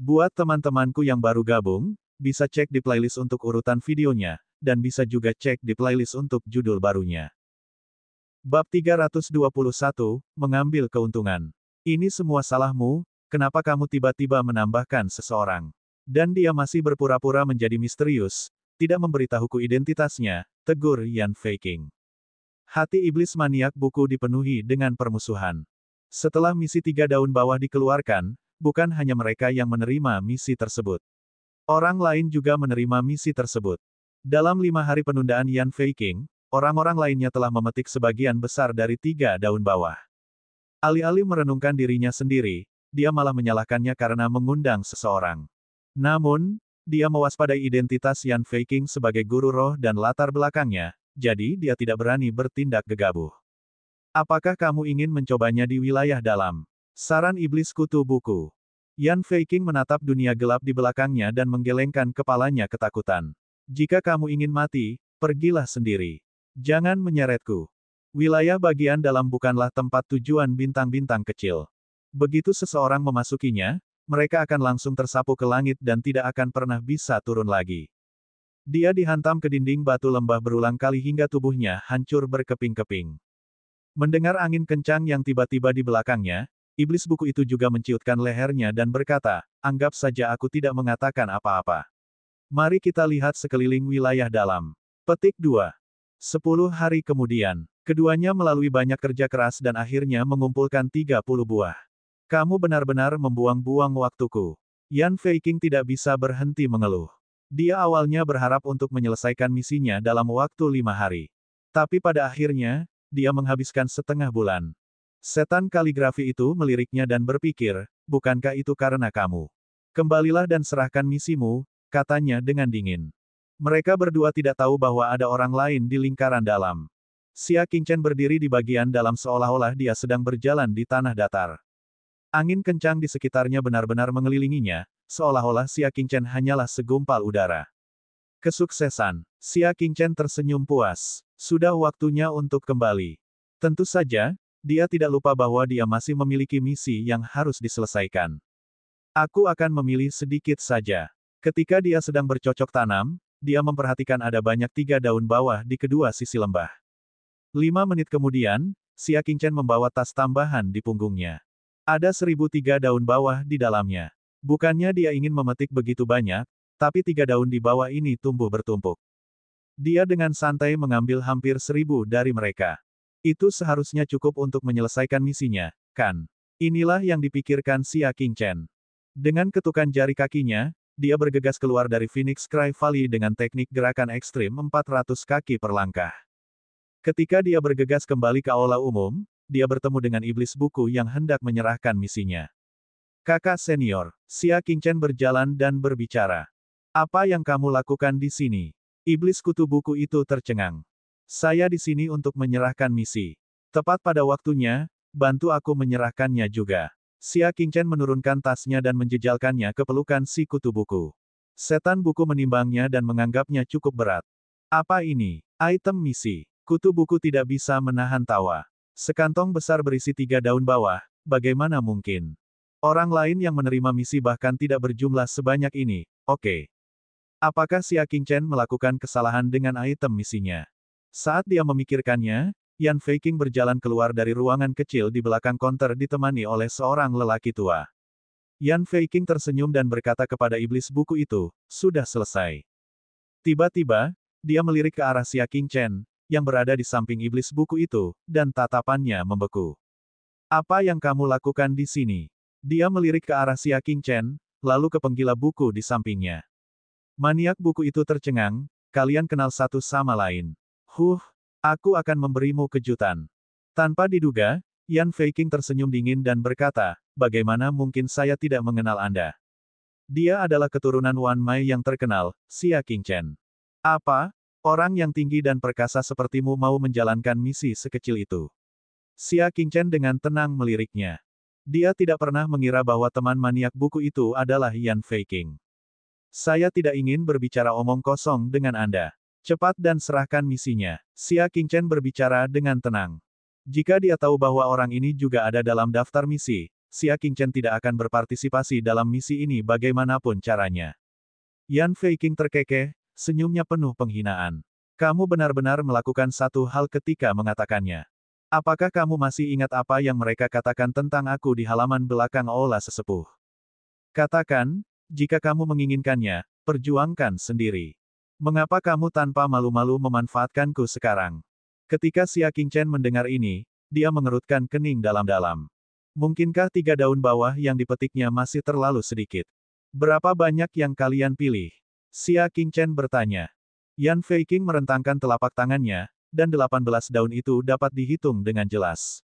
Buat teman-temanku yang baru gabung, bisa cek di playlist untuk urutan videonya, dan bisa juga cek di playlist untuk judul barunya. Bab 321, Mengambil Keuntungan. Ini semua salahmu, kenapa kamu tiba-tiba menambahkan seseorang? Dan dia masih berpura-pura menjadi misterius, tidak memberitahuku identitasnya, tegur Yan Feiqing. Hati iblis maniak buku dipenuhi dengan permusuhan. Setelah misi 3 daun bawah dikeluarkan, bukan hanya mereka yang menerima misi tersebut. Orang lain juga menerima misi tersebut. Dalam 5 hari penundaan Yan Feiqing, orang-orang lainnya telah memetik sebagian besar dari 3 daun bawah. Alih-alih merenungkan dirinya sendiri, dia malah menyalahkannya karena mengundang seseorang. Namun, dia mewaspadai identitas Yan Feiqing sebagai guru roh dan latar belakangnya, jadi dia tidak berani bertindak gegabah. Apakah kamu ingin mencobanya di wilayah dalam? Saran iblis kutu buku. Yan Feiqing menatap dunia gelap di belakangnya dan menggelengkan kepalanya ketakutan. Jika kamu ingin mati, pergilah sendiri. Jangan menyeretku. Wilayah bagian dalam bukanlah tempat tujuan bintang-bintang kecil. Begitu seseorang memasukinya, mereka akan langsung tersapu ke langit dan tidak akan pernah bisa turun lagi. Dia dihantam ke dinding batu lembah berulang kali hingga tubuhnya hancur berkeping-keping. Mendengar angin kencang yang tiba-tiba di belakangnya, iblis buku itu juga menciutkan lehernya dan berkata, anggap saja aku tidak mengatakan apa-apa. Mari kita lihat sekeliling wilayah dalam. Petik 2. 10 hari kemudian, keduanya melalui banyak kerja keras dan akhirnya mengumpulkan 30 buah. Kamu benar-benar membuang-buang waktuku. Yan Feiqing tidak bisa berhenti mengeluh. Dia awalnya berharap untuk menyelesaikan misinya dalam waktu 5 hari. Tapi pada akhirnya, dia menghabiskan setengah bulan. Setan kaligrafi itu meliriknya dan berpikir, bukankah itu karena kamu? Kembalilah dan serahkan misimu, katanya dengan dingin. Mereka berdua tidak tahu bahwa ada orang lain di lingkaran dalam. Xia Qingchen berdiri di bagian dalam seolah-olah dia sedang berjalan di tanah datar. Angin kencang di sekitarnya benar-benar mengelilinginya, seolah-olah Xia Qingchen hanyalah segumpal udara. Kesuksesan. Xia Qingchen tersenyum puas. Sudah waktunya untuk kembali. Tentu saja, dia tidak lupa bahwa dia masih memiliki misi yang harus diselesaikan. Aku akan memilih sedikit saja. Ketika dia sedang bercocok tanam, dia memperhatikan ada banyak 3 daun bawah di kedua sisi lembah. 5 menit kemudian, Xia Qingchen membawa tas tambahan di punggungnya. Ada 1003 daun bawah di dalamnya. Bukannya dia ingin memetik begitu banyak, tapi 3 daun di bawah ini tumbuh bertumpuk. Dia dengan santai mengambil hampir 1000 dari mereka. Itu seharusnya cukup untuk menyelesaikan misinya, kan? Inilah yang dipikirkan Xia Qingchen. Dengan ketukan jari kakinya, dia bergegas keluar dari Phoenix Cry Valley dengan teknik gerakan ekstrim 400 kaki per langkah. Ketika dia bergegas kembali ke aula umum, dia bertemu dengan iblis buku yang hendak menyerahkan misinya. Kakak senior, Xia Qingchen berjalan dan berbicara. Apa yang kamu lakukan di sini? Iblis kutu buku itu tercengang. Saya di sini untuk menyerahkan misi. Tepat pada waktunya, bantu aku menyerahkannya juga. Xia Qingchen menurunkan tasnya dan menjejalkannya ke pelukan si kutu buku. Setan buku menimbangnya dan menganggapnya cukup berat. Apa ini? Item misi. Kutu buku tidak bisa menahan tawa. Sekantong besar berisi 3 daun bawah, bagaimana mungkin? Orang lain yang menerima misi bahkan tidak berjumlah sebanyak ini, oke. Apakah Xia Qingchen melakukan kesalahan dengan item misinya? Saat dia memikirkannya, Yan Feiqing berjalan keluar dari ruangan kecil di belakang konter ditemani oleh seorang lelaki tua. Yan Feiqing tersenyum dan berkata kepada iblis buku itu, sudah selesai. Tiba-tiba, dia melirik ke arah Xia Qingchen, yang berada di samping iblis buku itu, dan tatapannya membeku. Apa yang kamu lakukan di sini? Dia melirik ke arah Xia Qingchen, lalu ke penggila buku di sampingnya. Maniak buku itu tercengang, kalian kenal satu sama lain. Aku akan memberimu kejutan. Tanpa diduga, Yan Feiqing tersenyum dingin dan berkata, bagaimana mungkin saya tidak mengenal Anda? Dia adalah keturunan Wan Mai yang terkenal, Xia Qingchen. Apa? Orang yang tinggi dan perkasa sepertimu mau menjalankan misi sekecil itu? Xia Qingchen dengan tenang meliriknya. Dia tidak pernah mengira bahwa teman maniak buku itu adalah Yan Feiqing. Saya tidak ingin berbicara omong kosong dengan Anda. Cepat dan serahkan misinya. Xia Qingchen berbicara dengan tenang. Jika dia tahu bahwa orang ini juga ada dalam daftar misi, Xia Qingchen tidak akan berpartisipasi dalam misi ini bagaimanapun caranya. Yan Fei Qing terkekeh, senyumnya penuh penghinaan. Kamu benar-benar melakukan satu hal ketika mengatakannya. Apakah kamu masih ingat apa yang mereka katakan tentang aku di halaman belakang aula sesepuh? Katakan, jika kamu menginginkannya, perjuangkan sendiri. Mengapa kamu tanpa malu-malu memanfaatkanku sekarang? Ketika Xia Qingchen mendengar ini, dia mengerutkan kening dalam-dalam. Mungkinkah 3 daun bawah yang dipetiknya masih terlalu sedikit? Berapa banyak yang kalian pilih? Xia Qingchen bertanya. Yan Fei Qing merentangkan telapak tangannya, dan 18 daun itu dapat dihitung dengan jelas.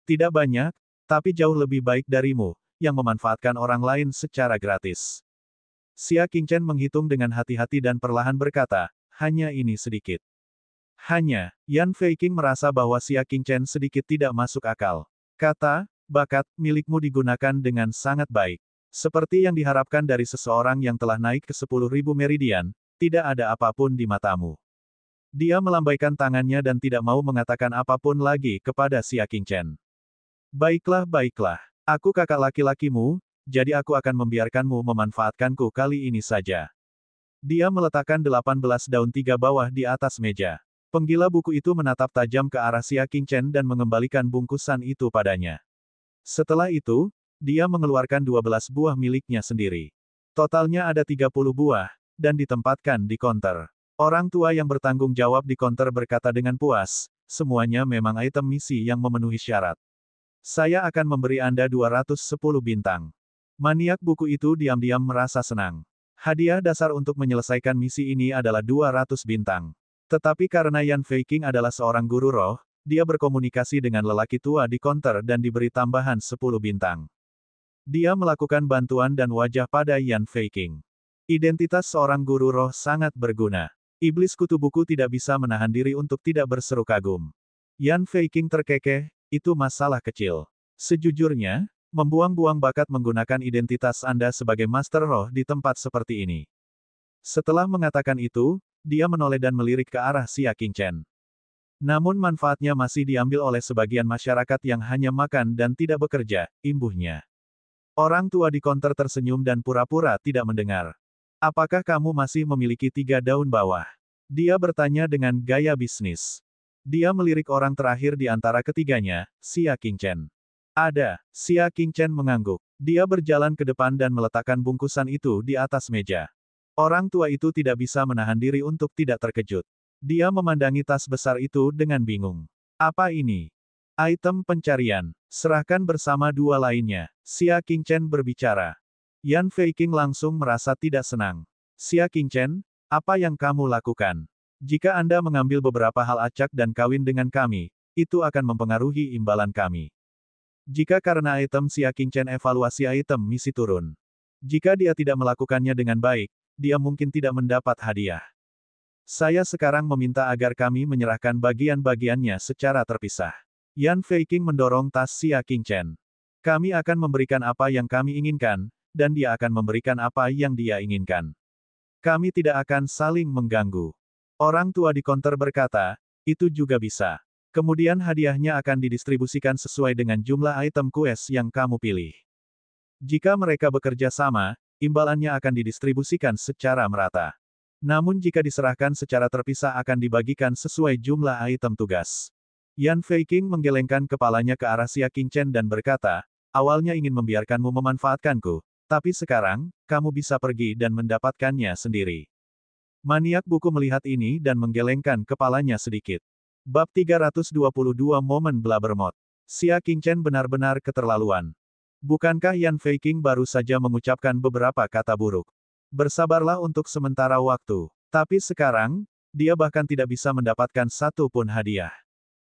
Tidak banyak, tapi jauh lebih baik darimu, yang memanfaatkan orang lain secara gratis. Xia Qingchen menghitung dengan hati-hati dan perlahan berkata, hanya ini sedikit. Hanya, Yan Fei Qing merasa bahwa Xia Qingchen sedikit tidak masuk akal. Kata, bakat milikmu digunakan dengan sangat baik. Seperti yang diharapkan dari seseorang yang telah naik ke 10.000 meridian, tidak ada apapun di matamu. Dia melambaikan tangannya dan tidak mau mengatakan apapun lagi kepada Xia Qingchen. Baiklah, baiklah. Aku kakak laki-lakimu, jadi aku akan membiarkanmu memanfaatkanku kali ini saja. Dia meletakkan 18 daun 3 bawah di atas meja. Penggila buku itu menatap tajam ke arah Xia Qingchen dan mengembalikan bungkusan itu padanya. Setelah itu, dia mengeluarkan 12 buah miliknya sendiri. Totalnya ada 30 buah, dan ditempatkan di konter. Orang tua yang bertanggung jawab di konter berkata dengan puas, semuanya memang item misi yang memenuhi syarat. Saya akan memberi Anda 210 bintang. Maniak buku itu diam-diam merasa senang. Hadiah dasar untuk menyelesaikan misi ini adalah 200 bintang. Tetapi karena Yan Fei Qing adalah seorang guru roh, dia berkomunikasi dengan lelaki tua di konter dan diberi tambahan 10 bintang. Dia melakukan bantuan dan wajah pada Yan Fei Qing. Identitas seorang guru roh sangat berguna. Iblis kutu buku tidak bisa menahan diri untuk tidak berseru kagum. Yan Fei Qing terkekeh, itu masalah kecil. Sejujurnya, membuang-buang bakat menggunakan identitas Anda sebagai master roh di tempat seperti ini. Setelah mengatakan itu, dia menoleh dan melirik ke arah Xia Qingchen. Namun manfaatnya masih diambil oleh sebagian masyarakat yang hanya makan dan tidak bekerja, imbuhnya. Orang tua di konter tersenyum dan pura-pura tidak mendengar. Apakah kamu masih memiliki 3 daun bawah? Dia bertanya dengan gaya bisnis. Dia melirik orang terakhir di antara ketiganya, Xia Qingchen. Ada, Xia Qingchen mengangguk. Dia berjalan ke depan dan meletakkan bungkusan itu di atas meja. Orang tua itu tidak bisa menahan diri untuk tidak terkejut. Dia memandangi tas besar itu dengan bingung. Apa ini? Item pencarian. Serahkan bersama 2 lainnya. Xia Qingchen berbicara. Yan Fei Qing langsung merasa tidak senang. Xia Qingchen, apa yang kamu lakukan? Jika Anda mengambil beberapa hal acak dan kawin dengan kami, itu akan mempengaruhi imbalan kami. Jika karena item Xia Qingchen evaluasi item misi turun. Jika dia tidak melakukannya dengan baik, dia mungkin tidak mendapat hadiah. Saya sekarang meminta agar kami menyerahkan bagian-bagiannya secara terpisah. Yan Fei Qing mendorong tas Xia Qingchen. Kami akan memberikan apa yang kami inginkan, dan dia akan memberikan apa yang dia inginkan. Kami tidak akan saling mengganggu. Orang tua di konter berkata, itu juga bisa. Kemudian hadiahnya akan didistribusikan sesuai dengan jumlah item quest yang kamu pilih. Jika mereka bekerja sama, imbalannya akan didistribusikan secara merata. Namun jika diserahkan secara terpisah akan dibagikan sesuai jumlah item tugas. Yan Fei Qing menggelengkan kepalanya ke arah Xia Qingchen dan berkata, awalnya ingin membiarkanmu memanfaatkanku, tapi sekarang, kamu bisa pergi dan mendapatkannya sendiri. Maniak buku melihat ini dan menggelengkan kepalanya sedikit. Bab 322 Momen Blabbermouth. Xia Qingchen benar-benar keterlaluan. Bukankah Yan Fei Qing baru saja mengucapkan beberapa kata buruk? Bersabarlah untuk sementara waktu. Tapi sekarang, dia bahkan tidak bisa mendapatkan satu pun hadiah.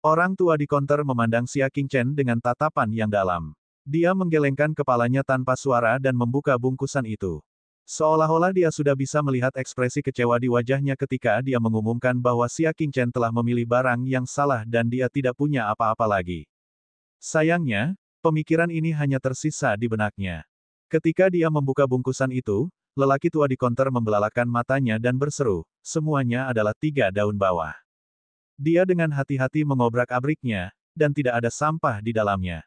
Orang tua di konter memandang Xia Qingchen dengan tatapan yang dalam. Dia menggelengkan kepalanya tanpa suara dan membuka bungkusan itu. Seolah-olah dia sudah bisa melihat ekspresi kecewa di wajahnya ketika dia mengumumkan bahwa Xia Qingchen telah memilih barang yang salah dan dia tidak punya apa-apa lagi. Sayangnya, pemikiran ini hanya tersisa di benaknya. Ketika dia membuka bungkusan itu, lelaki tua di konter membelalakan matanya dan berseru, semuanya adalah 3 daun bawah. Dia dengan hati-hati mengobrak-abriknya, dan tidak ada sampah di dalamnya.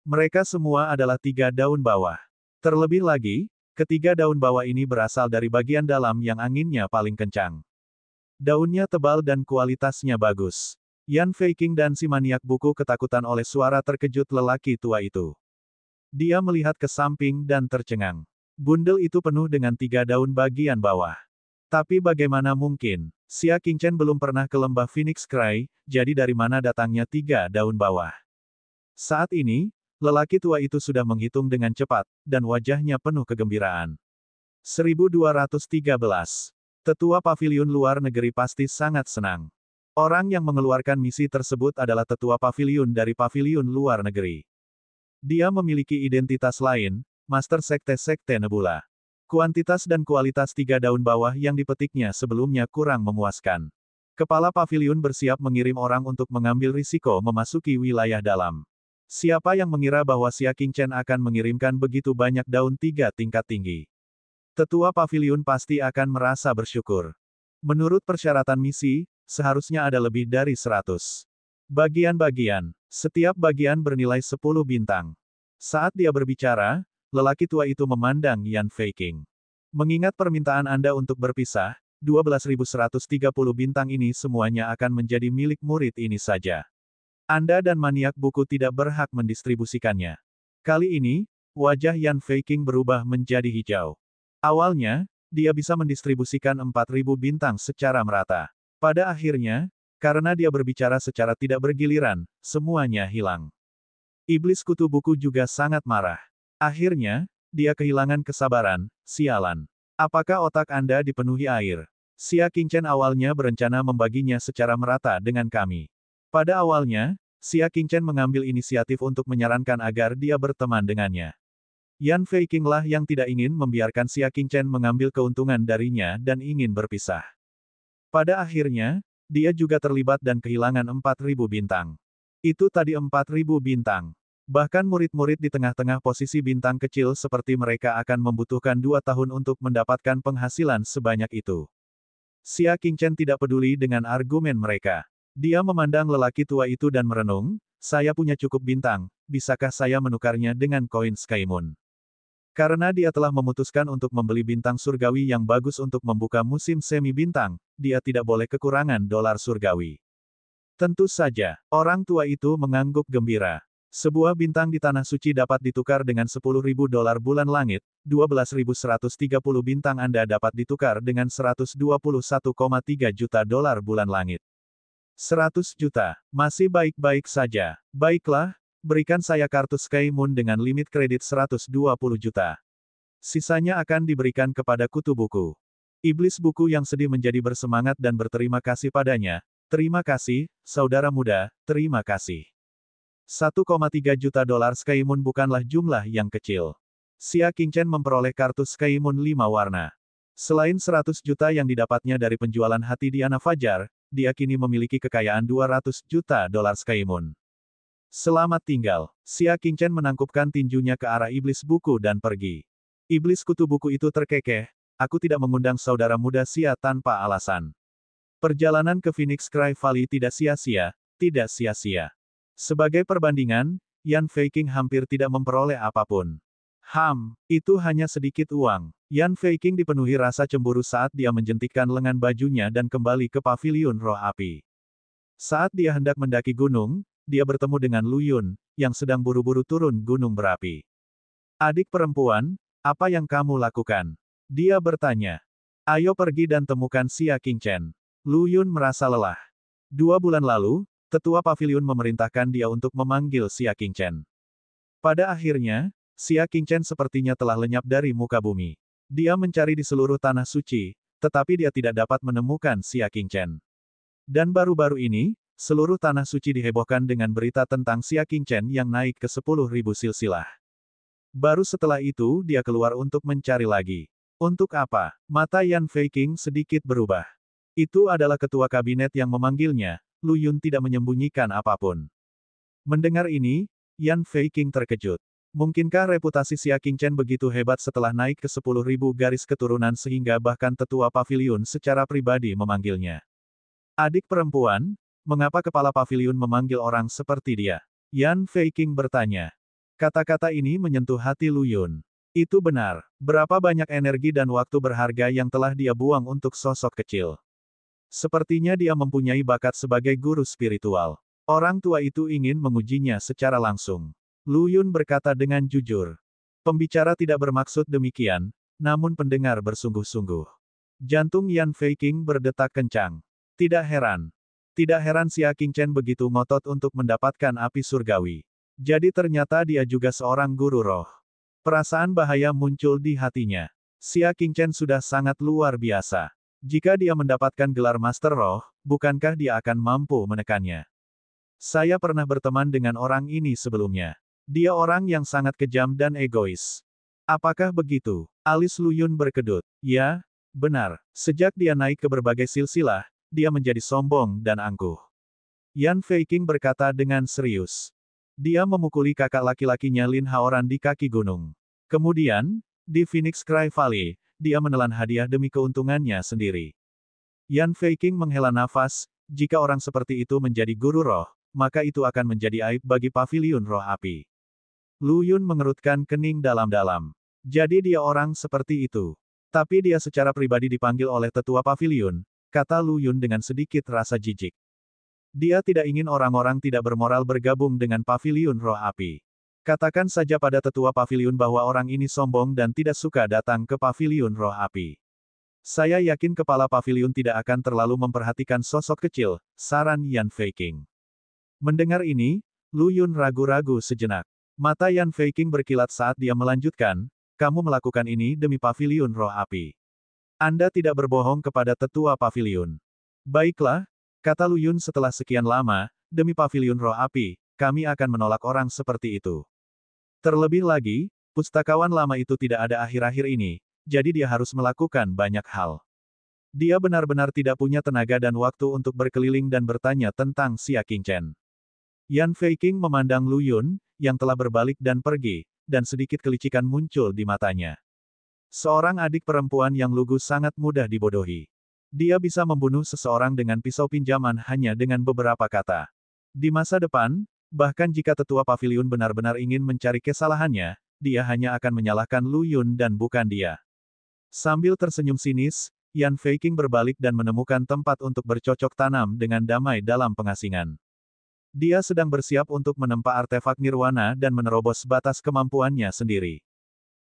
Mereka semua adalah 3 daun bawah. Terlebih lagi, ketiga daun bawah ini berasal dari bagian dalam yang anginnya paling kencang. Daunnya tebal dan kualitasnya bagus. Yan Feiqing dan si maniak buku ketakutan oleh suara terkejut lelaki tua itu. Dia melihat ke samping dan tercengang. Bundel itu penuh dengan 3 daun bagian bawah. Tapi bagaimana mungkin? Xia Qingchen belum pernah ke lembah Phoenix Cry, jadi dari mana datangnya 3 daun bawah? Saat ini, lelaki tua itu sudah menghitung dengan cepat, dan wajahnya penuh kegembiraan. 1213. Tetua Paviliun Luar Negeri pasti sangat senang. Orang yang mengeluarkan misi tersebut adalah Tetua Paviliun dari Paviliun Luar Negeri. Dia memiliki identitas lain, Master Sekte-Sekte Nebula. Kuantitas dan kualitas 3 daun bawah yang dipetiknya sebelumnya kurang memuaskan. Kepala Paviliun bersiap mengirim orang untuk mengambil risiko memasuki wilayah dalam. Siapa yang mengira bahwa Xia Qingchen akan mengirimkan begitu banyak daun 3 tingkat tinggi? Tetua Paviliun pasti akan merasa bersyukur. Menurut persyaratan misi, seharusnya ada lebih dari 100 bagian-bagian. Setiap bagian bernilai 10 bintang. Saat dia berbicara, lelaki tua itu memandang Yan Feiqing. Mengingat permintaan Anda untuk berpisah, 12.130 bintang ini semuanya akan menjadi milik murid ini saja. Anda dan maniak buku tidak berhak mendistribusikannya. Kali ini, wajah Yan Feiqing berubah menjadi hijau. Awalnya, dia bisa mendistribusikan 4.000 bintang secara merata. Pada akhirnya, karena dia berbicara secara tidak bergiliran, semuanya hilang. Iblis kutu buku juga sangat marah. Akhirnya, dia kehilangan kesabaran. Sialan. Apakah otak Anda dipenuhi air? Xia Qingchen awalnya berencana membaginya secara merata dengan kami. Pada awalnya, Xia Qingchen mengambil inisiatif untuk menyarankan agar dia berteman dengannya. Yan Feiqing lah yang tidak ingin membiarkan Xia Qingchen mengambil keuntungan darinya dan ingin berpisah. Pada akhirnya, dia juga terlibat dan kehilangan 4.000 bintang. Itu tadi 4.000 bintang. Bahkan murid-murid di tengah-tengah posisi bintang kecil seperti mereka akan membutuhkan 2 tahun untuk mendapatkan penghasilan sebanyak itu. Xia Qingchen tidak peduli dengan argumen mereka. Dia memandang lelaki tua itu dan merenung, saya punya cukup bintang, bisakah saya menukarnya dengan koin Skymoon? Karena dia telah memutuskan untuk membeli bintang surgawi yang bagus untuk membuka musim semi bintang, dia tidak boleh kekurangan dolar surgawi. Tentu saja, orang tua itu mengangguk gembira. Sebuah bintang di Tanah Suci dapat ditukar dengan 10.000 dolar bulan langit, 12.130 bintang Anda dapat ditukar dengan 121,3 juta dolar bulan langit. 100 juta, masih baik-baik saja. Baiklah, berikan saya kartu Skymoon dengan limit kredit 120 juta. Sisanya akan diberikan kepada kutu buku. Iblis buku yang sedih menjadi bersemangat dan berterima kasih padanya. Terima kasih, saudara muda, terima kasih. 1,3 juta dolar Skymoon bukanlah jumlah yang kecil. Xia Qingchen memperoleh kartu Skymoon 5 warna. Selain 100 juta yang didapatnya dari penjualan hati Diana Fajar, dia kini memiliki kekayaan 200 juta dolar Skymoon. Selamat tinggal. Xia Qingchen menangkupkan tinjunya ke arah iblis buku dan pergi. Iblis kutu buku itu terkekeh, aku tidak mengundang saudara muda Xia tanpa alasan. Perjalanan ke Phoenix Cry Valley tidak sia-sia, tidak sia-sia. Sebagai perbandingan, Yan Feiqing hampir tidak memperoleh apapun. Itu hanya sedikit uang. Yan Feiqing dipenuhi rasa cemburu saat dia menjentikkan lengan bajunya dan kembali ke paviliun roh api. Saat dia hendak mendaki gunung, dia bertemu dengan Lu Yun, yang sedang buru-buru turun gunung berapi. Adik perempuan, apa yang kamu lakukan? Dia bertanya. Ayo pergi dan temukan Xia Qingchen. Lu Yun merasa lelah. 2 bulan lalu, tetua paviliun memerintahkan dia untuk memanggil Xia Qingchen. Pada akhirnya, Xia Qingchen sepertinya telah lenyap dari muka bumi. Dia mencari di seluruh tanah suci, tetapi dia tidak dapat menemukan Xia Qingchen. Dan baru-baru ini, seluruh tanah suci dihebohkan dengan berita tentang Xia Qingchen yang naik ke 10.000 silsilah. Baru setelah itu dia keluar untuk mencari lagi. Untuk apa? Mata Yan Feiqing sedikit berubah. Itu adalah ketua kabinet yang memanggilnya, Lu Yun tidak menyembunyikan apapun. Mendengar ini, Yan Feiqing terkejut. Mungkinkah reputasi Xia Qingchen begitu hebat setelah naik ke 10.000 garis keturunan sehingga bahkan tetua paviliun secara pribadi memanggilnya? Adik perempuan, mengapa kepala paviliun memanggil orang seperti dia? Yan Feiqing bertanya. Kata-kata ini menyentuh hati Lu Yun. Itu benar. Berapa banyak energi dan waktu berharga yang telah dia buang untuk sosok kecil. Sepertinya dia mempunyai bakat sebagai guru spiritual. Orang tua itu ingin mengujinya secara langsung. Lu Yun berkata dengan jujur. Pembicara tidak bermaksud demikian, namun pendengar bersungguh-sungguh. Jantung Yan Fei Qing berdetak kencang. Tidak heran. Tidak heran Xia Qingchen begitu ngotot untuk mendapatkan api surgawi. Jadi ternyata dia juga seorang guru roh. Perasaan bahaya muncul di hatinya. Xia Qingchen sudah sangat luar biasa. Jika dia mendapatkan gelar Master Roh, bukankah dia akan mampu menekannya? Saya pernah berteman dengan orang ini sebelumnya. Dia orang yang sangat kejam dan egois. Apakah begitu? Alis Lu Yun berkedut. Ya, benar. Sejak dia naik ke berbagai silsilah, dia menjadi sombong dan angkuh. Yan Fei Qing berkata dengan serius. Dia memukuli kakak laki-lakinya Lin Haoran di kaki gunung. Kemudian, di Phoenix Cry Valley, dia menelan hadiah demi keuntungannya sendiri. Yan Fei Qing menghela nafas, jika orang seperti itu menjadi guru roh, maka itu akan menjadi aib bagi paviliun roh api. Lu Yun mengerutkan kening dalam-dalam. Jadi dia orang seperti itu. Tapi dia secara pribadi dipanggil oleh tetua paviliun, kata Lu Yun dengan sedikit rasa jijik. Dia tidak ingin orang-orang tidak bermoral bergabung dengan paviliun roh api. Katakan saja pada tetua paviliun bahwa orang ini sombong dan tidak suka datang ke paviliun roh api. Saya yakin kepala paviliun tidak akan terlalu memperhatikan sosok kecil, saran Yan Fei Qing. Mendengar ini, Lu Yun ragu-ragu sejenak. Mata Yan Fei Qing berkilat saat dia melanjutkan, kamu melakukan ini demi paviliun roh api. Anda tidak berbohong kepada tetua paviliun. Baiklah, kata Lu Yun setelah sekian lama, demi paviliun roh api, kami akan menolak orang seperti itu. Terlebih lagi, pustakawan lama itu tidak ada akhir-akhir ini, jadi dia harus melakukan banyak hal. Dia benar-benar tidak punya tenaga dan waktu untuk berkeliling dan bertanya tentang Xia Qingchen. Yan Fei Qing memandang Lu Yun, yang telah berbalik dan pergi, dan sedikit kelicikan muncul di matanya. Seorang adik perempuan yang lugu sangat mudah dibodohi. Dia bisa membunuh seseorang dengan pisau pinjaman hanya dengan beberapa kata. Di masa depan, bahkan jika tetua paviliun benar-benar ingin mencari kesalahannya, dia hanya akan menyalahkan Lu Yun dan bukan dia. Sambil tersenyum sinis, Yan Fei Qing berbalik dan menemukan tempat untuk bercocok tanam dengan damai dalam pengasingan. Dia sedang bersiap untuk menempa artefak nirwana dan menerobos batas kemampuannya sendiri.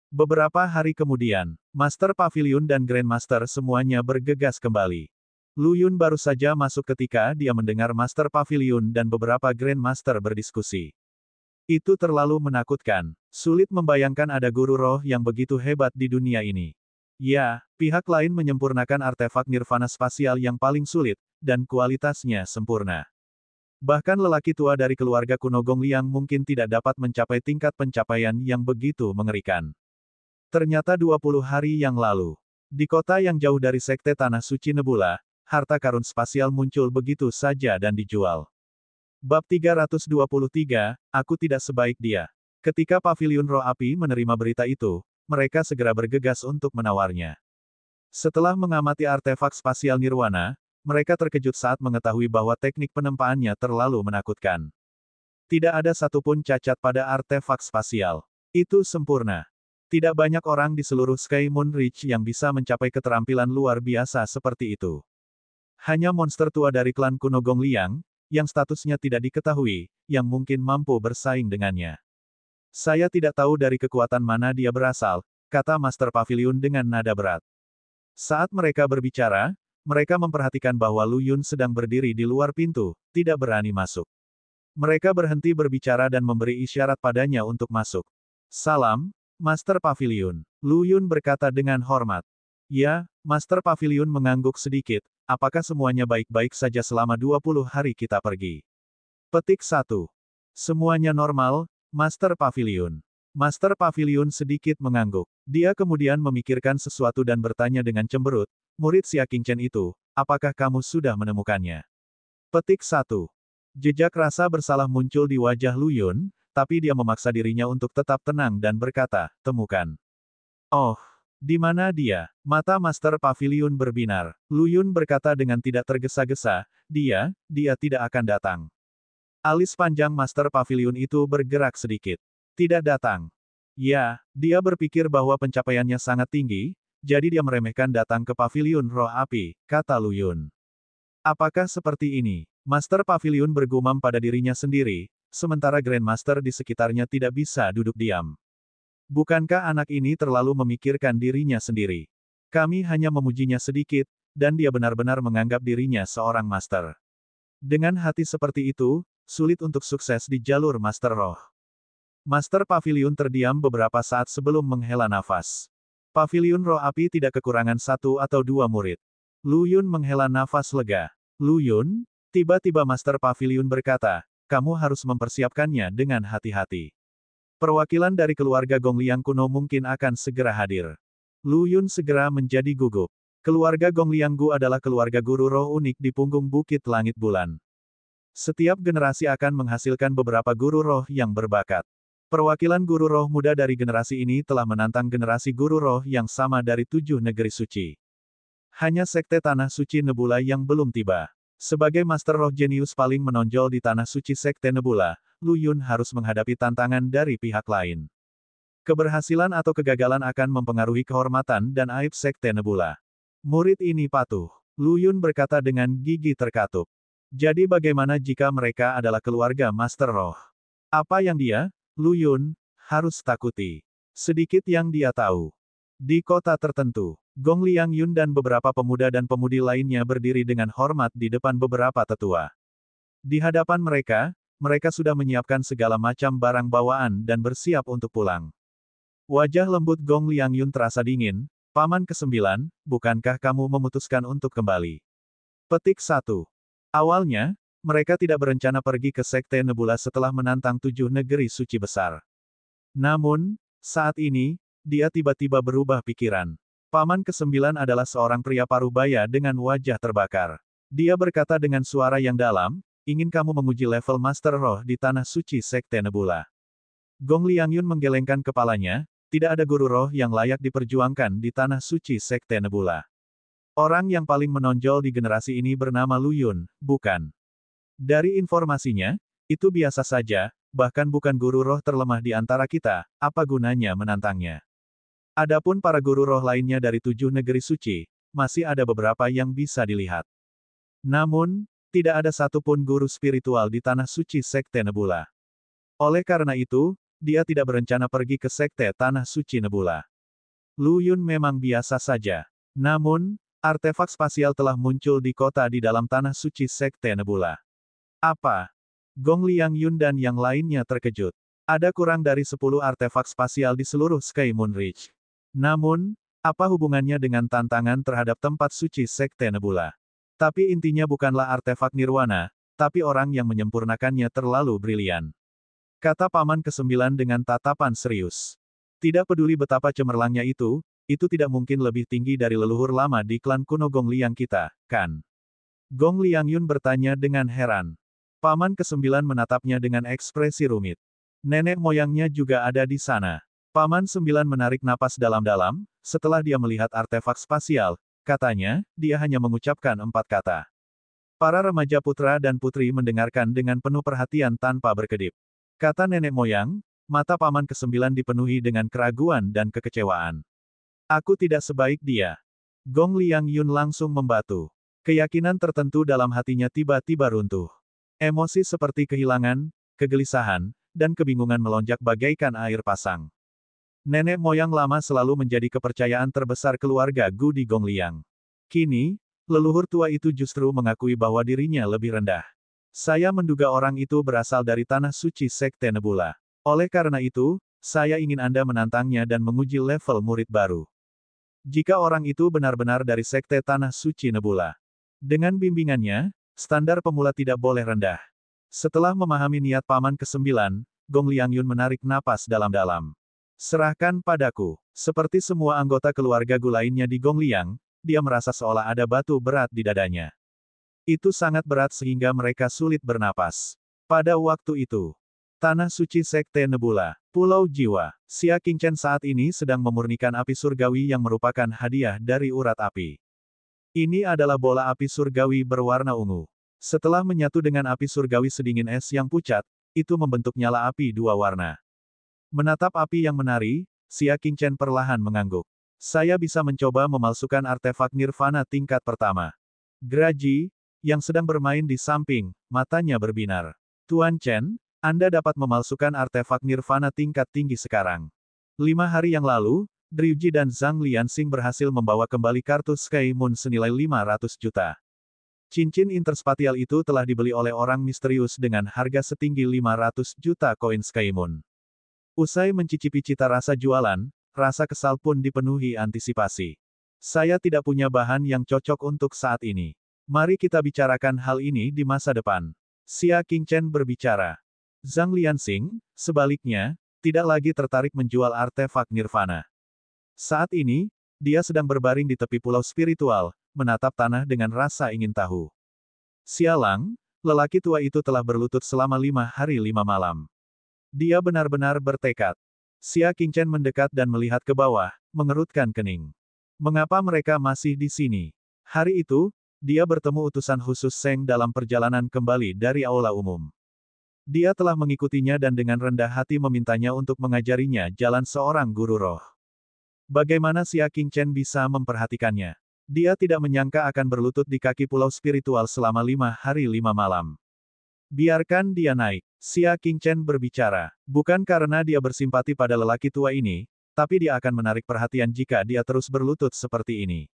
Beberapa hari kemudian, Master Paviliun dan Grandmaster semuanya bergegas kembali. Lu Yun baru saja masuk ketika dia mendengar Master Paviliun dan beberapa Grandmaster berdiskusi. Itu terlalu menakutkan. Sulit membayangkan ada guru roh yang begitu hebat di dunia ini. Ya, pihak lain menyempurnakan artefak nirvana spasial yang paling sulit, dan kualitasnya sempurna. Bahkan lelaki tua dari keluarga kuno Gongliang mungkin tidak dapat mencapai tingkat pencapaian yang begitu mengerikan. Ternyata 20 hari yang lalu, di kota yang jauh dari Sekte Tanah Suci Nebula, harta karun spasial muncul begitu saja dan dijual. Bab 323, aku tidak sebaik dia. Ketika Paviliun Roh Api menerima berita itu, mereka segera bergegas untuk menawarnya. Setelah mengamati artefak spasial nirwana, mereka terkejut saat mengetahui bahwa teknik penempaannya terlalu menakutkan. Tidak ada satupun cacat pada artefak spasial. Itu sempurna. Tidak banyak orang di seluruh Sky Moon Ridge yang bisa mencapai keterampilan luar biasa seperti itu. Hanya monster tua dari klan kuno Gongliang, yang statusnya tidak diketahui, yang mungkin mampu bersaing dengannya. Saya tidak tahu dari kekuatan mana dia berasal, kata Master Paviliun dengan nada berat. Saat mereka berbicara, mereka memperhatikan bahwa Lu Yun sedang berdiri di luar pintu, tidak berani masuk. Mereka berhenti berbicara dan memberi isyarat padanya untuk masuk. Salam, Master Paviliun. Lu Yun berkata dengan hormat. Ya, Master Paviliun mengangguk sedikit. Apakah semuanya baik-baik saja selama 20 hari kita pergi? Petik 1. Semuanya normal, Master Paviliun. Master Paviliun sedikit mengangguk. Dia kemudian memikirkan sesuatu dan bertanya dengan cemberut, murid Xia Qingchen itu, apakah kamu sudah menemukannya? Petik 1. Jejak rasa bersalah muncul di wajah Lu Yun, tapi dia memaksa dirinya untuk tetap tenang dan berkata, temukan. Oh. Di mana dia? Mata Master Paviliun berbinar. Lu Yun berkata dengan tidak tergesa-gesa, dia tidak akan datang. Alis panjang Master Paviliun itu bergerak sedikit. Tidak datang. Ya, dia berpikir bahwa pencapaiannya sangat tinggi, jadi dia meremehkan datang ke paviliun roh api, kata Lu Yun. Apakah seperti ini? Master Paviliun bergumam pada dirinya sendiri, sementara Grandmaster di sekitarnya tidak bisa duduk diam. Bukankah anak ini terlalu memikirkan dirinya sendiri? Kami hanya memujinya sedikit, dan dia benar-benar menganggap dirinya seorang master. Dengan hati seperti itu, sulit untuk sukses di jalur Master Roh. Master Paviliun terdiam beberapa saat sebelum menghela nafas. Paviliun Roh Api tidak kekurangan satu atau dua murid. Lu Yun menghela nafas lega. Lu Yun, tiba-tiba Master Paviliun berkata, kamu harus mempersiapkannya dengan hati-hati. Perwakilan dari keluarga Gongliang kuno mungkin akan segera hadir. Lu Yun segera menjadi gugup. Keluarga Gongliang Gu adalah keluarga guru roh unik di punggung Bukit Langit Bulan. Setiap generasi akan menghasilkan beberapa guru roh yang berbakat. Perwakilan guru roh muda dari generasi ini telah menantang generasi guru roh yang sama dari 7 negeri suci. Hanya Sekte Tanah Suci Nebula yang belum tiba. Sebagai Master Roh Jenius paling menonjol di Tanah Suci Sekte Nebula, Lu Yun harus menghadapi tantangan dari pihak lain. Keberhasilan atau kegagalan akan mempengaruhi kehormatan dan aib Sekte Nebula. Murid ini patuh. Lu Yun berkata dengan gigi terkatup. Jadi bagaimana jika mereka adalah keluarga Master Roh? Apa yang dia, Lu Yun, harus takuti? Sedikit yang dia tahu. Di kota tertentu, Gongliang Yun dan beberapa pemuda dan pemudi lainnya berdiri dengan hormat di depan beberapa tetua. Di hadapan mereka, mereka sudah menyiapkan segala macam barang bawaan dan bersiap untuk pulang. Wajah lembut Gongliang Yun terasa dingin. Paman ke-9, bukankah kamu memutuskan untuk kembali? Petik 1. Awalnya, mereka tidak berencana pergi ke Sekte Nebula setelah menantang 7 negeri suci besar. Namun, saat ini, dia tiba-tiba berubah pikiran. Paman ke-9 adalah seorang pria parubaya dengan wajah terbakar. Dia berkata dengan suara yang dalam, ingin kamu menguji level Master Roh di Tanah Suci Sekte Nebula. Gongliang Yun menggelengkan kepalanya, tidak ada guru roh yang layak diperjuangkan di Tanah Suci Sekte Nebula. Orang yang paling menonjol di generasi ini bernama Lu Yun, bukan? Dari informasinya, itu biasa saja, bahkan bukan guru roh terlemah di antara kita, apa gunanya menantangnya? Adapun para guru roh lainnya dari 7 negeri suci, masih ada beberapa yang bisa dilihat. Namun, tidak ada satupun guru spiritual di Tanah Suci Sekte Nebula. Oleh karena itu, dia tidak berencana pergi ke Sekte Tanah Suci Nebula. Lu Yun memang biasa saja. Namun, artefak spasial telah muncul di kota di dalam Tanah Suci Sekte Nebula. Apa? Gongliang Yun dan yang lainnya terkejut. Ada kurang dari 10 artefak spasial di seluruh Sky Moon Ridge. Namun, apa hubungannya dengan tantangan terhadap tempat suci Sekte Nebula? Tapi intinya bukanlah artefak nirwana, tapi orang yang menyempurnakannya terlalu brilian. Kata Paman ke-9 dengan tatapan serius. Tidak peduli betapa cemerlangnya itu tidak mungkin lebih tinggi dari leluhur lama di klan kuno Gongliang kita, kan? Gongliang Yun bertanya dengan heran. Paman ke-9 menatapnya dengan ekspresi rumit. Nenek moyangnya juga ada di sana. Paman 9 menarik napas dalam-dalam, setelah dia melihat artefak spasial, katanya, dia hanya mengucapkan 4 kata. Para remaja putra dan putri mendengarkan dengan penuh perhatian tanpa berkedip. Kata nenek moyang, mata Paman ke-9 dipenuhi dengan keraguan dan kekecewaan. Aku tidak sebaik dia. Gongliang Yun langsung membatu. Keyakinan tertentu dalam hatinya tiba-tiba runtuh. Emosi seperti kehilangan, kegelisahan, dan kebingungan melonjak bagaikan air pasang. Nenek moyang lama selalu menjadi kepercayaan terbesar keluarga Gu di Gongliang. Kini, leluhur tua itu justru mengakui bahwa dirinya lebih rendah. Saya menduga orang itu berasal dari Tanah Suci Sekte Nebula. Oleh karena itu, saya ingin Anda menantangnya dan menguji level murid baru. Jika orang itu benar-benar dari Sekte Tanah Suci Nebula. Dengan bimbingannya, standar pemula tidak boleh rendah. Setelah memahami niat Paman ke-9, Gongliang Yun menarik napas dalam-dalam. Serahkan padaku. Seperti semua anggota keluarga Gu lainnya di Gongliang, dia merasa seolah ada batu berat di dadanya. Itu sangat berat sehingga mereka sulit bernapas. Pada waktu itu, Tanah Suci Sekte Nebula, Pulau Jiwa, Xia Qingchen saat ini sedang memurnikan api surgawi yang merupakan hadiah dari urat api. Ini adalah bola api surgawi berwarna ungu. Setelah menyatu dengan api surgawi sedingin es yang pucat, itu membentuk nyala api 2 warna. Menatap api yang menari, Xia Qingchen perlahan mengangguk. Saya bisa mencoba memalsukan artefak nirvana tingkat pertama. Graji, yang sedang bermain di samping, matanya berbinar. Tuan Chen, Anda dapat memalsukan artefak nirvana tingkat tinggi sekarang. 5 hari yang lalu, Driuji dan Zhang Lianxing berhasil membawa kembali kartu Sky Moon senilai 500 juta. Cincin interspatial itu telah dibeli oleh orang misterius dengan harga setinggi 500 juta koin Sky Moon. Usai mencicipi cita rasa jualan, rasa kesal pun dipenuhi antisipasi. Saya tidak punya bahan yang cocok untuk saat ini. Mari kita bicarakan hal ini di masa depan. Xia Qingchen berbicara. Zhang Lianxing, sebaliknya, tidak lagi tertarik menjual artefak nirvana. Saat ini, dia sedang berbaring di tepi pulau spiritual, menatap tanah dengan rasa ingin tahu. Sialang, lelaki tua itu telah berlutut selama 5 hari 5 malam. Dia benar-benar bertekad. Xia Qingchen mendekat dan melihat ke bawah, mengerutkan kening. Mengapa mereka masih di sini? Hari itu, dia bertemu utusan khusus Seng dalam perjalanan kembali dari aula umum. Dia telah mengikutinya dan dengan rendah hati memintanya untuk mengajarinya jalan seorang guru roh. Bagaimana Xia Qingchen bisa memperhatikannya? Dia tidak menyangka akan berlutut di kaki pulau spiritual selama 5 hari 5 malam. Biarkan dia naik. Xia Qingchen berbicara. Bukan karena dia bersimpati pada lelaki tua ini, tapi dia akan menarik perhatian jika dia terus berlutut seperti ini.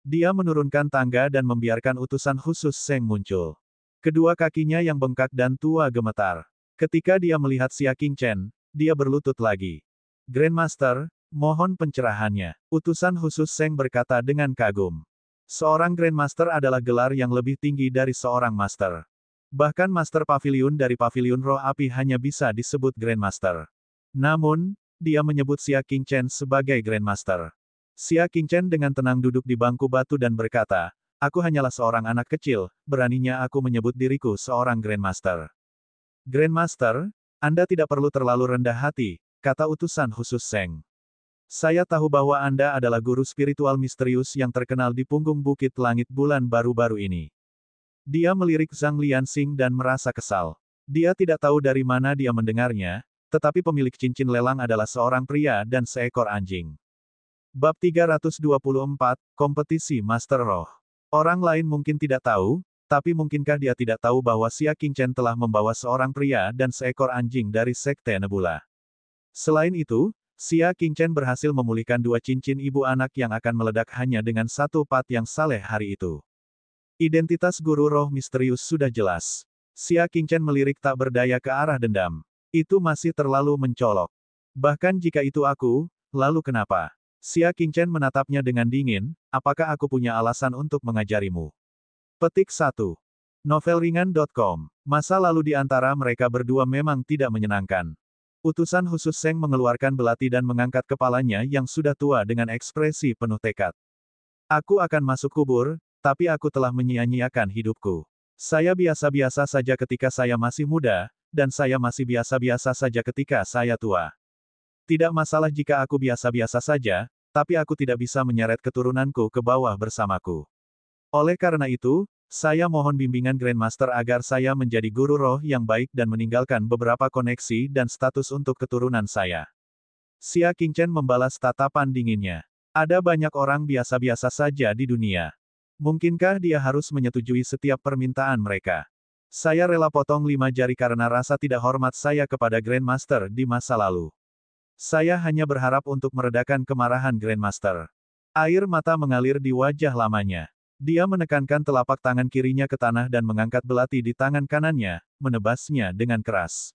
Dia menurunkan tangga dan membiarkan utusan khusus Seng muncul. Kedua kakinya yang bengkak dan tua gemetar. Ketika dia melihat Xia Qingchen, dia berlutut lagi. Grandmaster, mohon pencerahannya. Utusan khusus Seng berkata dengan kagum. Seorang Grandmaster adalah gelar yang lebih tinggi dari seorang Master. Bahkan Master Pavilion dari Pavilion Roh Api hanya bisa disebut Grandmaster. Namun, dia menyebut Xia Qingchen sebagai Grandmaster. Xia Qingchen dengan tenang duduk di bangku batu dan berkata, "Aku hanyalah seorang anak kecil, beraninya aku menyebut diriku seorang Grandmaster." "Grandmaster, Anda tidak perlu terlalu rendah hati," kata utusan khusus Seng. "Saya tahu bahwa Anda adalah guru spiritual misterius yang terkenal di punggung Bukit Langit Bulan baru-baru ini." Dia melirik Zhang Lianxing dan merasa kesal. Dia tidak tahu dari mana dia mendengarnya, tetapi pemilik cincin lelang adalah seorang pria dan seekor anjing. Bab 324, Kompetisi Master Roh. Orang lain mungkin tidak tahu, tapi mungkinkah dia tidak tahu bahwa Xia Qingchen telah membawa seorang pria dan seekor anjing dari Sekte Nebula. Selain itu, Xia Qingchen berhasil memulihkan 2 cincin ibu anak yang akan meledak hanya dengan 1 pat yang saleh hari itu. Identitas guru roh misterius sudah jelas. Xia Qingchen melirik tak berdaya ke arah dendam. Itu masih terlalu mencolok. Bahkan jika itu aku, lalu kenapa? Xia Qingchen menatapnya dengan dingin, apakah aku punya alasan untuk mengajarimu? Petik 1. Novelringan.com. Masa lalu di antara mereka berdua memang tidak menyenangkan. Utusan khusus Seng mengeluarkan belati dan mengangkat kepalanya yang sudah tua dengan ekspresi penuh tekad. Aku akan masuk kubur, tapi aku telah menyia-nyiakan hidupku. Saya biasa-biasa saja ketika saya masih muda, dan saya masih biasa-biasa saja ketika saya tua. Tidak masalah jika aku biasa-biasa saja, tapi aku tidak bisa menyeret keturunanku ke bawah bersamaku. Oleh karena itu, saya mohon bimbingan Grandmaster agar saya menjadi guru roh yang baik dan meninggalkan beberapa koneksi dan status untuk keturunan saya. Xia Qingchen membalas tatapan dinginnya. Ada banyak orang biasa-biasa saja di dunia. Mungkinkah dia harus menyetujui setiap permintaan mereka? Saya rela potong 5 jari karena rasa tidak hormat saya kepada Grandmaster di masa lalu. Saya hanya berharap untuk meredakan kemarahan Grandmaster. Air mata mengalir di wajah lamanya. Dia menekankan telapak tangan kirinya ke tanah dan mengangkat belati di tangan kanannya, menebasnya dengan keras.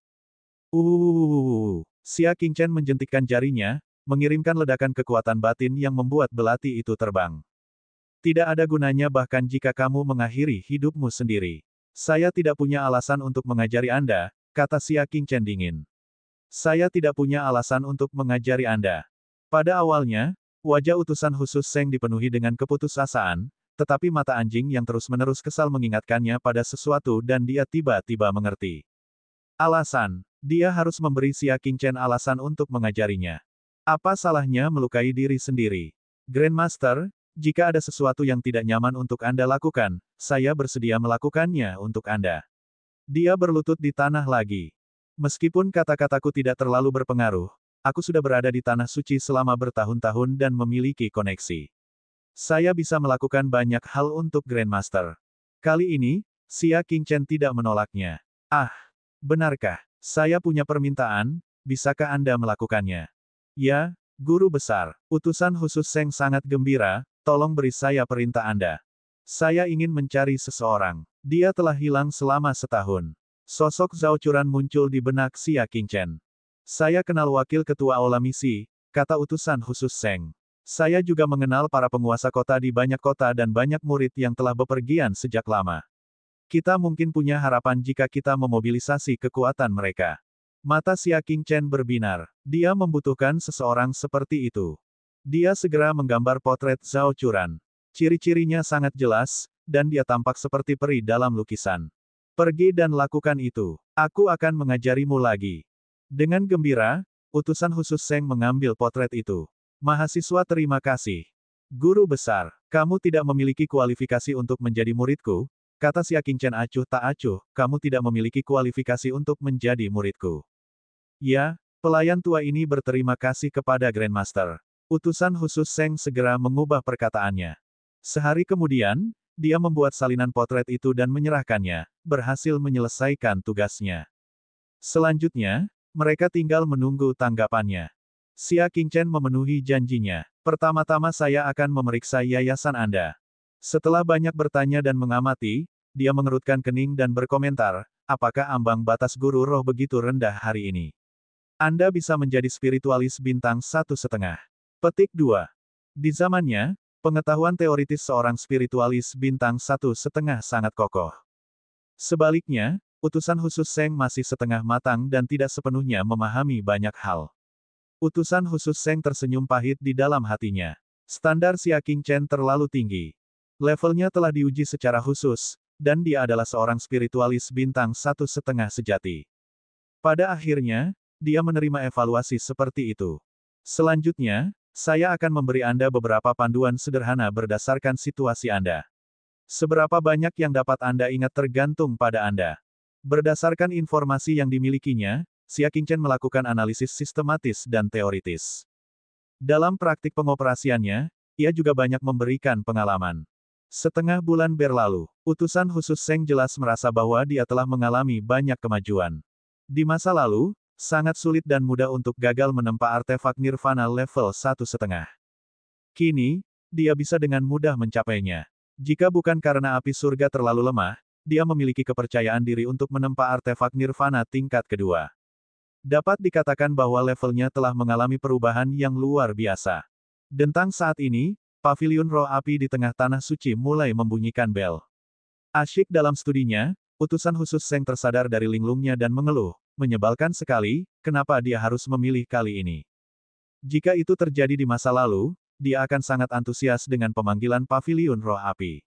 Xia Qingchen menjentikkan jarinya, mengirimkan ledakan kekuatan batin yang membuat belati itu terbang. Tidak ada gunanya bahkan jika kamu mengakhiri hidupmu sendiri. Saya tidak punya alasan untuk mengajari Anda, kata Xia Qingchen dingin. Saya tidak punya alasan untuk mengajari Anda. Pada awalnya, wajah utusan khusus Seng dipenuhi dengan keputusasaan, tetapi mata anjing yang terus-menerus kesal mengingatkannya pada sesuatu dan dia tiba-tiba mengerti. Alasan, dia harus memberi Xia Qingchen alasan untuk mengajarinya. Apa salahnya melukai diri sendiri? Grandmaster, jika ada sesuatu yang tidak nyaman untuk Anda lakukan, saya bersedia melakukannya untuk Anda. Dia berlutut di tanah lagi. Meskipun kata-kataku tidak terlalu berpengaruh, aku sudah berada di Tanah Suci selama bertahun-tahun dan memiliki koneksi. Saya bisa melakukan banyak hal untuk Grandmaster. Kali ini, Xia Qingchen tidak menolaknya. Ah, benarkah? Saya punya permintaan, bisakah Anda melakukannya? Ya, Guru Besar. Utusan khusus Seng sangat gembira, tolong beri saya perintah Anda. Saya ingin mencari seseorang. Dia telah hilang selama setahun. Sosok Zhao Churan muncul di benak Xia Qingchen. Saya kenal wakil ketua Aula Misi, kata utusan khusus Seng. Saya juga mengenal para penguasa kota di banyak kota dan banyak murid yang telah bepergian sejak lama. Kita mungkin punya harapan jika kita memobilisasi kekuatan mereka. Mata Xia Qingchen berbinar. Dia membutuhkan seseorang seperti itu. Dia segera menggambar potret Zhao Churan. Ciri-cirinya sangat jelas, dan dia tampak seperti peri dalam lukisan. Pergi dan lakukan itu. Aku akan mengajarimu lagi. Dengan gembira, utusan khusus Seng mengambil potret itu. Mahasiswa terima kasih. Guru besar, kamu tidak memiliki kualifikasi untuk menjadi muridku, kata Xia Qingchen acuh tak acuh, kamu tidak memiliki kualifikasi untuk menjadi muridku. Ya, pelayan tua ini berterima kasih kepada Grandmaster. Utusan khusus Seng segera mengubah perkataannya. Sehari kemudian, dia membuat salinan potret itu dan menyerahkannya, berhasil menyelesaikan tugasnya. Selanjutnya, mereka tinggal menunggu tanggapannya. Xia Qingchen memenuhi janjinya. Pertama-tama saya akan memeriksa yayasan Anda. Setelah banyak bertanya dan mengamati, dia mengerutkan kening dan berkomentar, apakah ambang batas guru roh begitu rendah hari ini? Anda bisa menjadi spiritualis bintang 1,5. Petik 2. Di zamannya, pengetahuan teoritis seorang spiritualis bintang 1,5 sangat kokoh. Sebaliknya, utusan khusus Seng masih setengah matang dan tidak sepenuhnya memahami banyak hal. Utusan khusus Seng tersenyum pahit di dalam hatinya. Standar Xia Qingchen terlalu tinggi. Levelnya telah diuji secara khusus, dan dia adalah seorang spiritualis bintang 1,5 sejati. Pada akhirnya, dia menerima evaluasi seperti itu. Selanjutnya, saya akan memberi Anda beberapa panduan sederhana berdasarkan situasi Anda. Seberapa banyak yang dapat Anda ingat tergantung pada Anda. Berdasarkan informasi yang dimilikinya, Xia Qingchen melakukan analisis sistematis dan teoritis. Dalam praktik pengoperasiannya, ia juga banyak memberikan pengalaman. Setengah bulan berlalu, utusan khusus Seng jelas merasa bahwa dia telah mengalami banyak kemajuan. Di masa lalu, sangat sulit dan mudah untuk gagal menempa artefak nirvana level 1,5. Kini, dia bisa dengan mudah mencapainya. Jika bukan karena api surga terlalu lemah, dia memiliki kepercayaan diri untuk menempa artefak nirvana tingkat kedua. Dapat dikatakan bahwa levelnya telah mengalami perubahan yang luar biasa. Tentang saat ini, paviliun roh api di tengah tanah suci mulai membunyikan bel. Asyik dalam studinya, utusan khusus Seng tersadar dari linglungnya dan mengeluh, menyebalkan sekali, kenapa dia harus memilih kali ini. Jika itu terjadi di masa lalu, dia akan sangat antusias dengan pemanggilan paviliun roh api.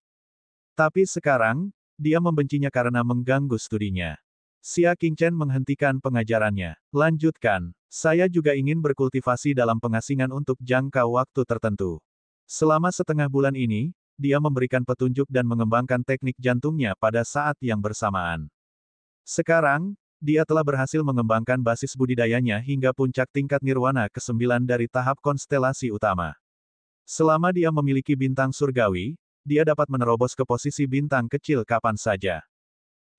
Tapi sekarang, dia membencinya karena mengganggu studinya. Xia Qingchen menghentikan pengajarannya. Lanjutkan, saya juga ingin berkultivasi dalam pengasingan untuk jangka waktu tertentu. Selama setengah bulan ini, dia memberikan petunjuk dan mengembangkan teknik jantungnya pada saat yang bersamaan. Sekarang, dia telah berhasil mengembangkan basis budidayanya hingga puncak tingkat nirwana ke-9 dari tahap konstelasi utama. Selama dia memiliki bintang surgawi, dia dapat menerobos ke posisi bintang kecil kapan saja.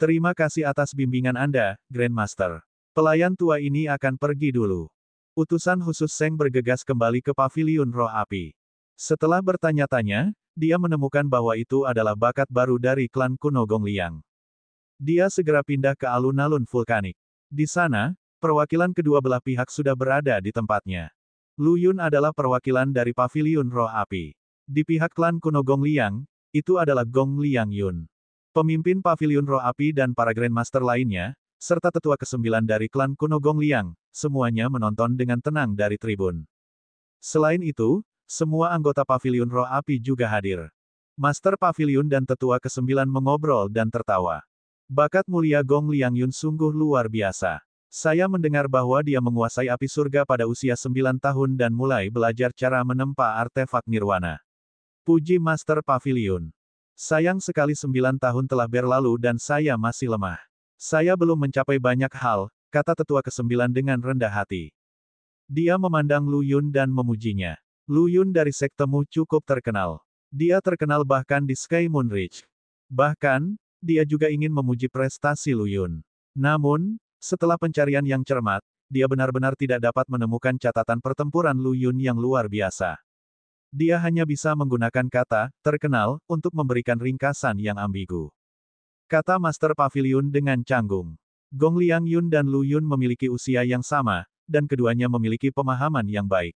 Terima kasih atas bimbingan Anda, Grandmaster. Pelayan tua ini akan pergi dulu. Utusan khusus Seng bergegas kembali ke paviliun roh api. Setelah bertanya-tanya, dia menemukan bahwa itu adalah bakat baru dari klan kuno Gongliang. Dia segera pindah ke alun-alun vulkanik. Di sana, perwakilan kedua belah pihak sudah berada di tempatnya. Lu Yun adalah perwakilan dari paviliun roh api. Di pihak klan kuno Gongliang, itu adalah Gong Liang Yun. Pemimpin paviliun roh api dan para Grandmaster lainnya, serta tetua ke-9 dari klan kuno Gongliang, semuanya menonton dengan tenang dari tribun. Selain itu, semua anggota paviliun roh api juga hadir. Master paviliun dan tetua ke-9 mengobrol dan tertawa. Bakat mulia Gong Liang Yun sungguh luar biasa. Saya mendengar bahwa dia menguasai api surga pada usia 9 tahun dan mulai belajar cara menempa artefak nirwana. Puji Master Paviliun. Sayang sekali 9 tahun telah berlalu dan saya masih lemah. Saya belum mencapai banyak hal, kata tetua ke-9 dengan rendah hati. Dia memandang Lu Yun dan memujinya. Lu Yun dari sektemu cukup terkenal. Dia terkenal bahkan di Sky Moon Ridge. Bahkan, dia juga ingin memuji prestasi Lu Yun. Namun, setelah pencarian yang cermat, dia benar-benar tidak dapat menemukan catatan pertempuran Lu Yun yang luar biasa. Dia hanya bisa menggunakan kata "terkenal" untuk memberikan ringkasan yang ambigu. Kata Master Pavilion dengan canggung. Gong Liang Yun dan Lu Yun memiliki usia yang sama, dan keduanya memiliki pemahaman yang baik.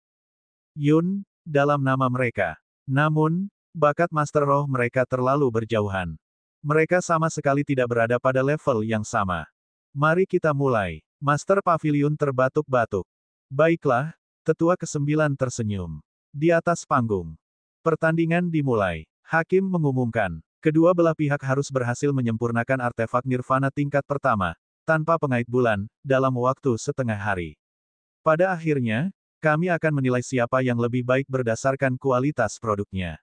Yun, dalam nama mereka. Namun, bakat Master Roh mereka terlalu berjauhan. Mereka sama sekali tidak berada pada level yang sama. Mari kita mulai. Master Pavilion terbatuk-batuk. Baiklah, tetua ke-9 tersenyum. Di atas panggung. Pertandingan dimulai. Hakim mengumumkan. Kedua belah pihak harus berhasil menyempurnakan artefak nirvana tingkat pertama, tanpa pengait bulan, dalam waktu setengah hari. Pada akhirnya, kami akan menilai siapa yang lebih baik berdasarkan kualitas produknya.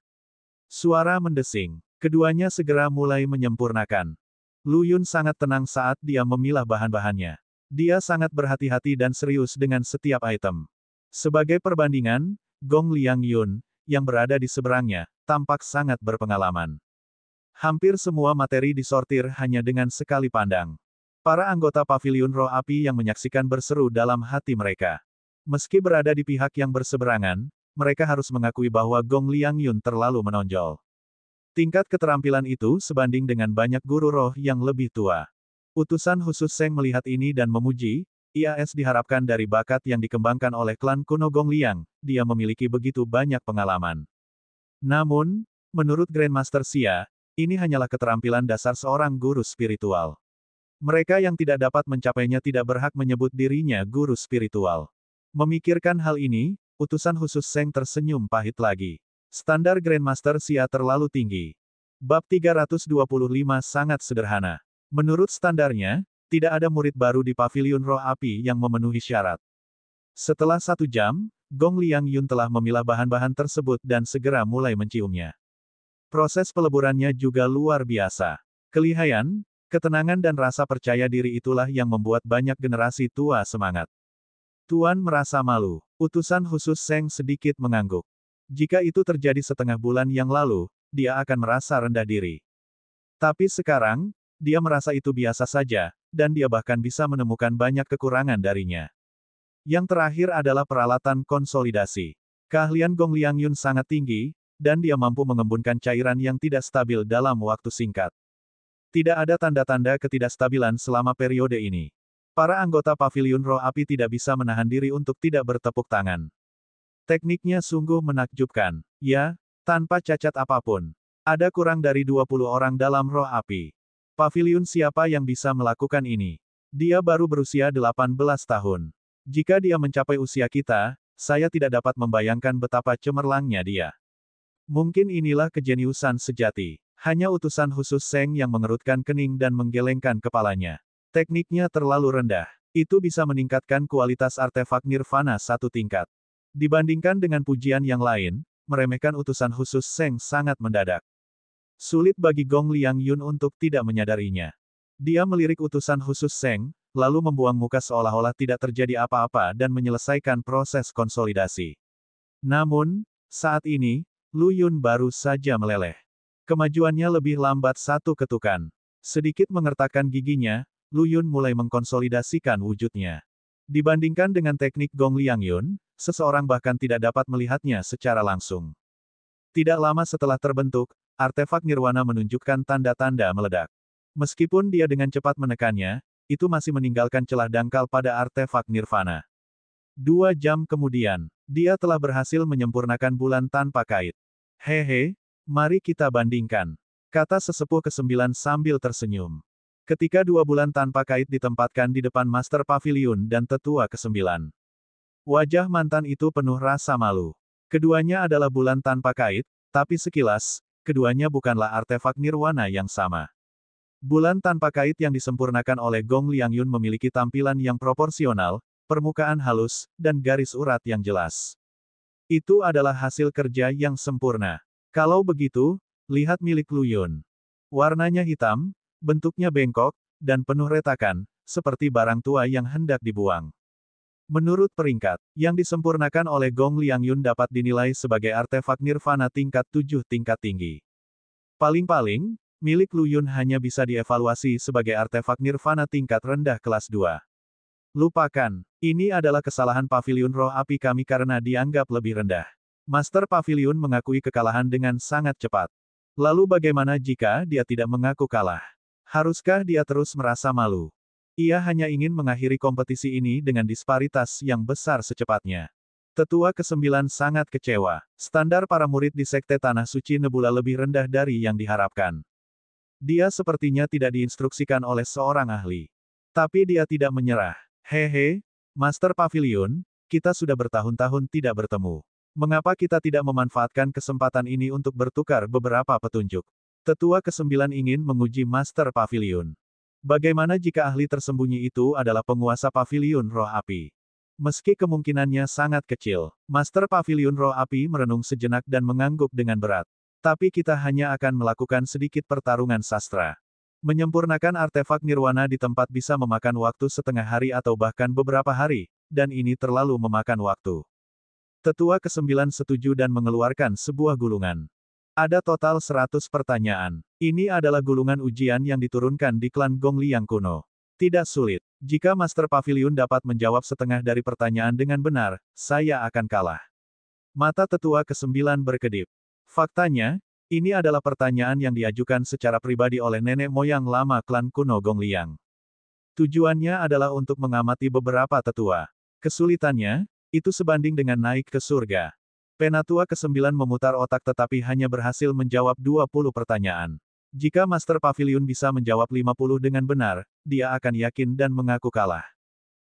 Suara mendesing. Keduanya segera mulai menyempurnakan. Lu Yun sangat tenang saat dia memilah bahan-bahannya. Dia sangat berhati-hati dan serius dengan setiap item. Sebagai perbandingan, Gong Liang Yun, yang berada di seberangnya, tampak sangat berpengalaman. Hampir semua materi disortir hanya dengan sekali pandang. Para anggota Pavilion Roh Api yang menyaksikan berseru dalam hati mereka. Meski berada di pihak yang berseberangan, mereka harus mengakui bahwa Gong Liang Yun terlalu menonjol. Tingkat keterampilan itu sebanding dengan banyak guru roh yang lebih tua. Utusan khusus Seng melihat ini dan memuji, IAS diharapkan dari bakat yang dikembangkan oleh klan kuno Gong Liang, dia memiliki begitu banyak pengalaman. Namun, menurut Grandmaster Xia, ini hanyalah keterampilan dasar seorang guru spiritual. Mereka yang tidak dapat mencapainya tidak berhak menyebut dirinya guru spiritual. Memikirkan hal ini, utusan khusus Seng tersenyum pahit lagi. Standar Grandmaster Xia terlalu tinggi. Bab 325 sangat sederhana. Menurut standarnya, tidak ada murid baru di Pavilion Roh Api yang memenuhi syarat. Setelah 1 jam, Gong Liang Yun telah memilah bahan-bahan tersebut dan segera mulai menciumnya. Proses peleburannya juga luar biasa. Kelihayan, ketenangan dan rasa percaya diri itulah yang membuat banyak generasi tua semangat. Tuan merasa malu. Utusan khusus Seng sedikit mengangguk. Jika itu terjadi setengah bulan yang lalu, dia akan merasa rendah diri. Tapi sekarang, dia merasa itu biasa saja, dan dia bahkan bisa menemukan banyak kekurangan darinya. Yang terakhir adalah peralatan konsolidasi. Keahlian Gong Liang Yun sangat tinggi, dan dia mampu mengembunkan cairan yang tidak stabil dalam waktu singkat. Tidak ada tanda-tanda ketidakstabilan selama periode ini. Para anggota Pavilion Roh Api tidak bisa menahan diri untuk tidak bertepuk tangan. Tekniknya sungguh menakjubkan. Ya, tanpa cacat apapun. Ada kurang dari 20 orang dalam Roh Api. Pavilion siapa yang bisa melakukan ini? Dia baru berusia 18 tahun. Jika dia mencapai usia kita, saya tidak dapat membayangkan betapa cemerlangnya dia. Mungkin inilah kejeniusan sejati. Hanya utusan khusus Seng yang mengerutkan kening dan menggelengkan kepalanya. Tekniknya terlalu rendah. Itu bisa meningkatkan kualitas artefak nirvana 1 tingkat. Dibandingkan dengan pujian yang lain, meremehkan utusan khusus Seng sangat mendadak. Sulit bagi Gong Liang Yun untuk tidak menyadarinya. Dia melirik utusan khusus Seng, lalu membuang muka seolah-olah tidak terjadi apa-apa dan menyelesaikan proses konsolidasi. Namun, saat ini, Lu Yun baru saja meleleh. Kemajuannya lebih lambat 1 ketukan. Sedikit mengertakkan giginya, Lu Yun mulai mengkonsolidasikan wujudnya. Dibandingkan dengan teknik Gong Liang Yun, seseorang bahkan tidak dapat melihatnya secara langsung. Tidak lama setelah terbentuk, artefak nirwana menunjukkan tanda-tanda meledak. Meskipun dia dengan cepat menekannya, itu masih meninggalkan celah dangkal pada artefak nirvana. 2 jam kemudian, dia telah berhasil menyempurnakan bulan tanpa kait. Hehe, mari kita bandingkan, kata sesepuh ke-9 sambil tersenyum. Ketika 2 bulan tanpa kait ditempatkan di depan Master Pavilion dan tetua ke-9. Wajah mantan itu penuh rasa malu. Keduanya adalah bulan tanpa kait, tapi sekilas, keduanya bukanlah artefak nirwana yang sama. Bulan tanpa kait yang disempurnakan oleh Gong Liang Yun memiliki tampilan yang proporsional, permukaan halus, dan garis urat yang jelas. Itu adalah hasil kerja yang sempurna. Kalau begitu, lihat milik Lu Yun. Warnanya hitam, bentuknya bengkok, dan penuh retakan, seperti barang tua yang hendak dibuang. Menurut peringkat, yang disempurnakan oleh Gong Liangyun dapat dinilai sebagai artefak nirvana tingkat 7 tingkat tinggi. Paling-paling, milik Lu Yun hanya bisa dievaluasi sebagai artefak nirvana tingkat rendah kelas 2. Lupakan, ini adalah kesalahan paviliun roh api kami karena dianggap lebih rendah. Master Paviliun mengakui kekalahan dengan sangat cepat. Lalu bagaimana jika dia tidak mengaku kalah? Haruskah dia terus merasa malu? Ia hanya ingin mengakhiri kompetisi ini dengan disparitas yang besar secepatnya. Tetua ke-9 sangat kecewa. Standar para murid di Sekte Tanah Suci Nebula lebih rendah dari yang diharapkan. Dia sepertinya tidak diinstruksikan oleh seorang ahli. Tapi dia tidak menyerah. Hehe, Master Paviliun, kita sudah bertahun-tahun tidak bertemu. Mengapa kita tidak memanfaatkan kesempatan ini untuk bertukar beberapa petunjuk? Tetua ke-9 ingin menguji Master Paviliun. Bagaimana jika ahli tersembunyi itu adalah penguasa Paviliun Roh Api? Meski kemungkinannya sangat kecil, Master Paviliun Roh Api merenung sejenak dan mengangguk dengan berat. Tapi kita hanya akan melakukan sedikit pertarungan sastra. Menyempurnakan artefak nirwana di tempat bisa memakan waktu setengah hari atau bahkan beberapa hari, dan ini terlalu memakan waktu. Tetua ke-9 setuju dan mengeluarkan sebuah gulungan. Ada total 100 pertanyaan. Ini adalah gulungan ujian yang diturunkan di klan Gong Liang kuno. Tidak sulit. Jika Master Paviliun dapat menjawab setengah dari pertanyaan dengan benar, saya akan kalah. Mata tetua ke-9 berkedip. Faktanya, ini adalah pertanyaan yang diajukan secara pribadi oleh nenek moyang lama klan kuno Gong Liang. Tujuannya adalah untuk mengamati beberapa tetua. Kesulitannya, itu sebanding dengan naik ke surga. Penatua ke-9 memutar otak tetapi hanya berhasil menjawab 20 pertanyaan. Jika Master Paviliun bisa menjawab 50 dengan benar, dia akan yakin dan mengaku kalah.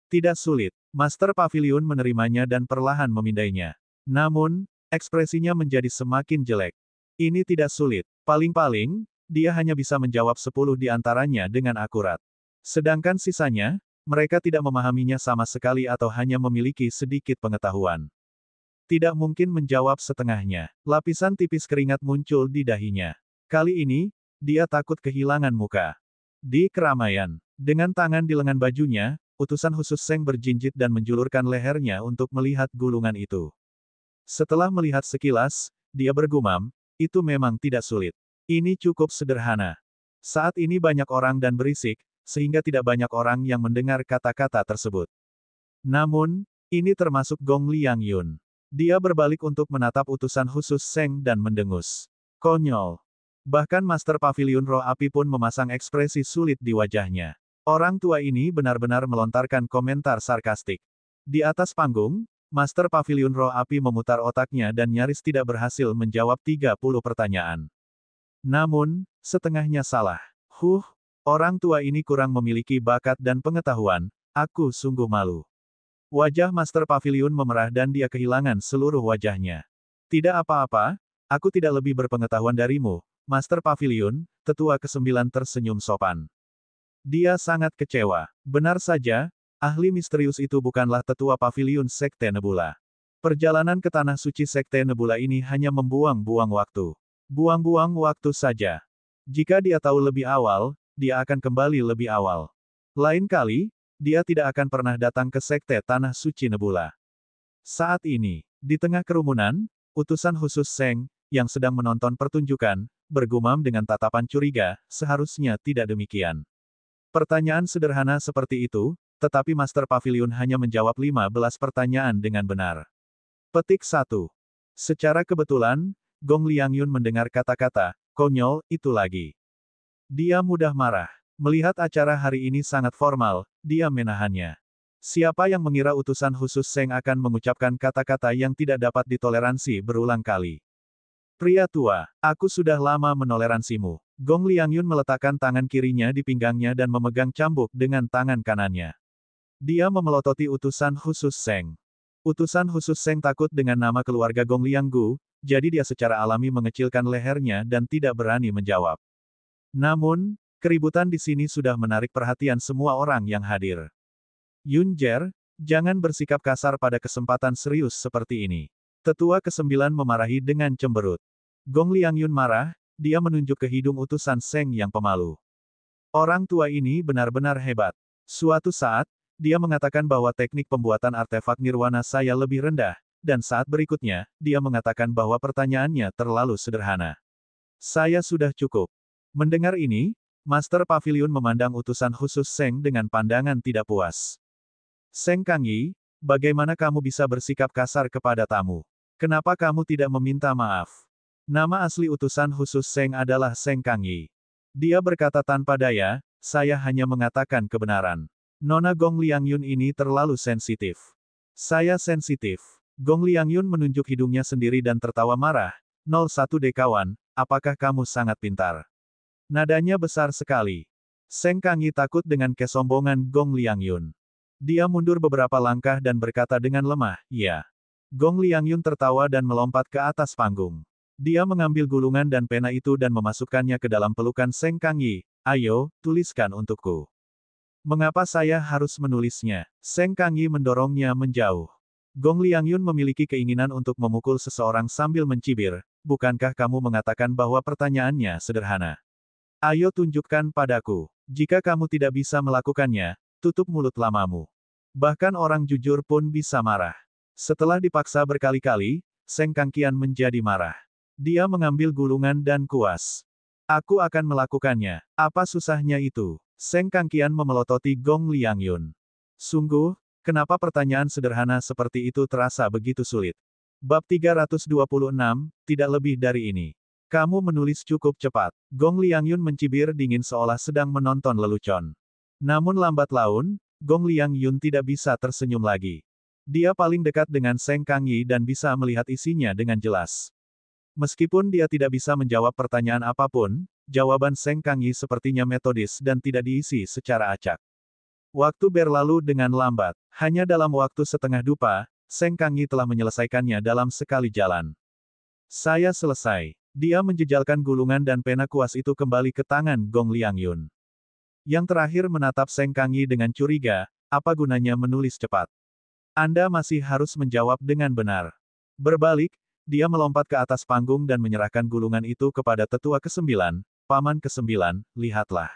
Tidak sulit. Master Paviliun menerimanya dan perlahan memindainya. Namun, ekspresinya menjadi semakin jelek. Ini tidak sulit. Paling-paling, dia hanya bisa menjawab 10 di antaranya dengan akurat. Sedangkan sisanya, mereka tidak memahaminya sama sekali atau hanya memiliki sedikit pengetahuan. Tidak mungkin menjawab setengahnya. Lapisan tipis keringat muncul di dahinya. Kali ini, dia takut kehilangan muka. Di keramaian, dengan tangan di lengan bajunya, utusan khusus Seng berjinjit dan menjulurkan lehernya untuk melihat gulungan itu. Setelah melihat sekilas, dia bergumam, itu memang tidak sulit. Ini cukup sederhana. Saat ini banyak orang dan berisik, sehingga tidak banyak orang yang mendengar kata-kata tersebut. Namun, ini termasuk Gong Liangyun. Dia berbalik untuk menatap utusan khusus Seng dan mendengus. Konyol. Bahkan Master Paviliun Roh Api pun memasang ekspresi sulit di wajahnya. Orang tua ini benar-benar melontarkan komentar sarkastik. Di atas panggung, Master Paviliun Roh Api memutar otaknya dan nyaris tidak berhasil menjawab 30 pertanyaan. Namun, setengahnya salah. Orang tua ini kurang memiliki bakat dan pengetahuan, aku sungguh malu. Wajah Master Paviliun memerah dan dia kehilangan seluruh wajahnya. Tidak apa-apa, aku tidak lebih berpengetahuan darimu, Master Paviliun, tetua ke-9 tersenyum sopan. Dia sangat kecewa. Benar saja, ahli misterius itu bukanlah tetua Paviliun Sekte Nebula. Perjalanan ke Tanah Suci Sekte Nebula ini hanya membuang-buang waktu. Buang-buang waktu saja. Jika dia tahu lebih awal, dia akan kembali lebih awal. Lain kali, dia tidak akan pernah datang ke Sekte Tanah Suci Nebula. Saat ini, di tengah kerumunan, utusan khusus Seng, yang sedang menonton pertunjukan, bergumam dengan tatapan curiga, seharusnya tidak demikian. Pertanyaan sederhana seperti itu, tetapi Master Paviliun hanya menjawab 15 pertanyaan dengan benar. Petik 1. Secara kebetulan, Gong Liangyun mendengar kata-kata, konyol, itu lagi. Dia mudah marah. Melihat acara hari ini sangat formal, dia menahannya. Siapa yang mengira utusan khusus Seng akan mengucapkan kata-kata yang tidak dapat ditoleransi berulang kali? Pria tua, aku sudah lama menoleransimu. Gong Liangyun meletakkan tangan kirinya di pinggangnya dan memegang cambuk dengan tangan kanannya. Dia memelototi utusan khusus Seng. Utusan khusus Seng takut dengan nama keluarga Gong Lianggu, jadi dia secara alami mengecilkan lehernya dan tidak berani menjawab. Namun, keributan di sini sudah menarik perhatian semua orang yang hadir. Yunjer, jangan bersikap kasar pada kesempatan serius seperti ini. Tetua ke-9 memarahi dengan cemberut. Gong Liangyun marah, dia menunjuk ke hidung utusan Seng yang pemalu. Orang tua ini benar-benar hebat. Suatu saat, dia mengatakan bahwa teknik pembuatan artefak nirwana saya lebih rendah, dan saat berikutnya, dia mengatakan bahwa pertanyaannya terlalu sederhana. Saya sudah cukup. Mendengar ini, Master Pavilion memandang utusan khusus Seng dengan pandangan tidak puas. Seng Kangyi, bagaimana kamu bisa bersikap kasar kepada tamu? Kenapa kamu tidak meminta maaf? Nama asli utusan khusus Seng adalah Seng Kangyi. Dia berkata tanpa daya, saya hanya mengatakan kebenaran. Nona Gong Liangyun ini terlalu sensitif. Saya sensitif. Gong Liangyun menunjuk hidungnya sendiri dan tertawa marah. 01 kawan, apakah kamu sangat pintar? Nadanya besar sekali. Seng Kangyi takut dengan kesombongan Gong Liangyun. Dia mundur beberapa langkah dan berkata dengan lemah, ya. Gong Liangyun tertawa dan melompat ke atas panggung. Dia mengambil gulungan dan pena itu dan memasukkannya ke dalam pelukan Seng Kangyi. Ayo, tuliskan untukku. Mengapa saya harus menulisnya? Seng Kangyi mendorongnya menjauh. Gong Liangyun memiliki keinginan untuk memukul seseorang sambil mencibir. Bukankah kamu mengatakan bahwa pertanyaannya sederhana? Ayo tunjukkan padaku. Jika kamu tidak bisa melakukannya, tutup mulut lamamu. Bahkan orang jujur pun bisa marah. Setelah dipaksa berkali-kali, Seng Kangqian menjadi marah. Dia mengambil gulungan dan kuas. Aku akan melakukannya. Apa susahnya itu? Seng Kangqian memelototi Gong Liangyun. Sungguh, kenapa pertanyaan sederhana seperti itu terasa begitu sulit? Bab 326, tidak lebih dari ini. Kamu menulis cukup cepat. Gong Liangyun mencibir dingin seolah sedang menonton lelucon. Namun lambat laun, Gong Liangyun tidak bisa tersenyum lagi. Dia paling dekat dengan Seng Kangyi dan bisa melihat isinya dengan jelas. Meskipun dia tidak bisa menjawab pertanyaan apapun, jawaban Seng Kangyi sepertinya metodis dan tidak diisi secara acak. Waktu berlalu dengan lambat. Hanya dalam waktu setengah dupa, Seng Kangyi telah menyelesaikannya dalam sekali jalan. Saya selesai. Dia menjejalkan gulungan dan pena kuas itu kembali ke tangan Gong Liangyun. Yang terakhir menatap Seng Kangyi dengan curiga, apa gunanya menulis cepat? Anda masih harus menjawab dengan benar. Berbalik, dia melompat ke atas panggung dan menyerahkan gulungan itu kepada tetua ke-9, paman ke-9, lihatlah.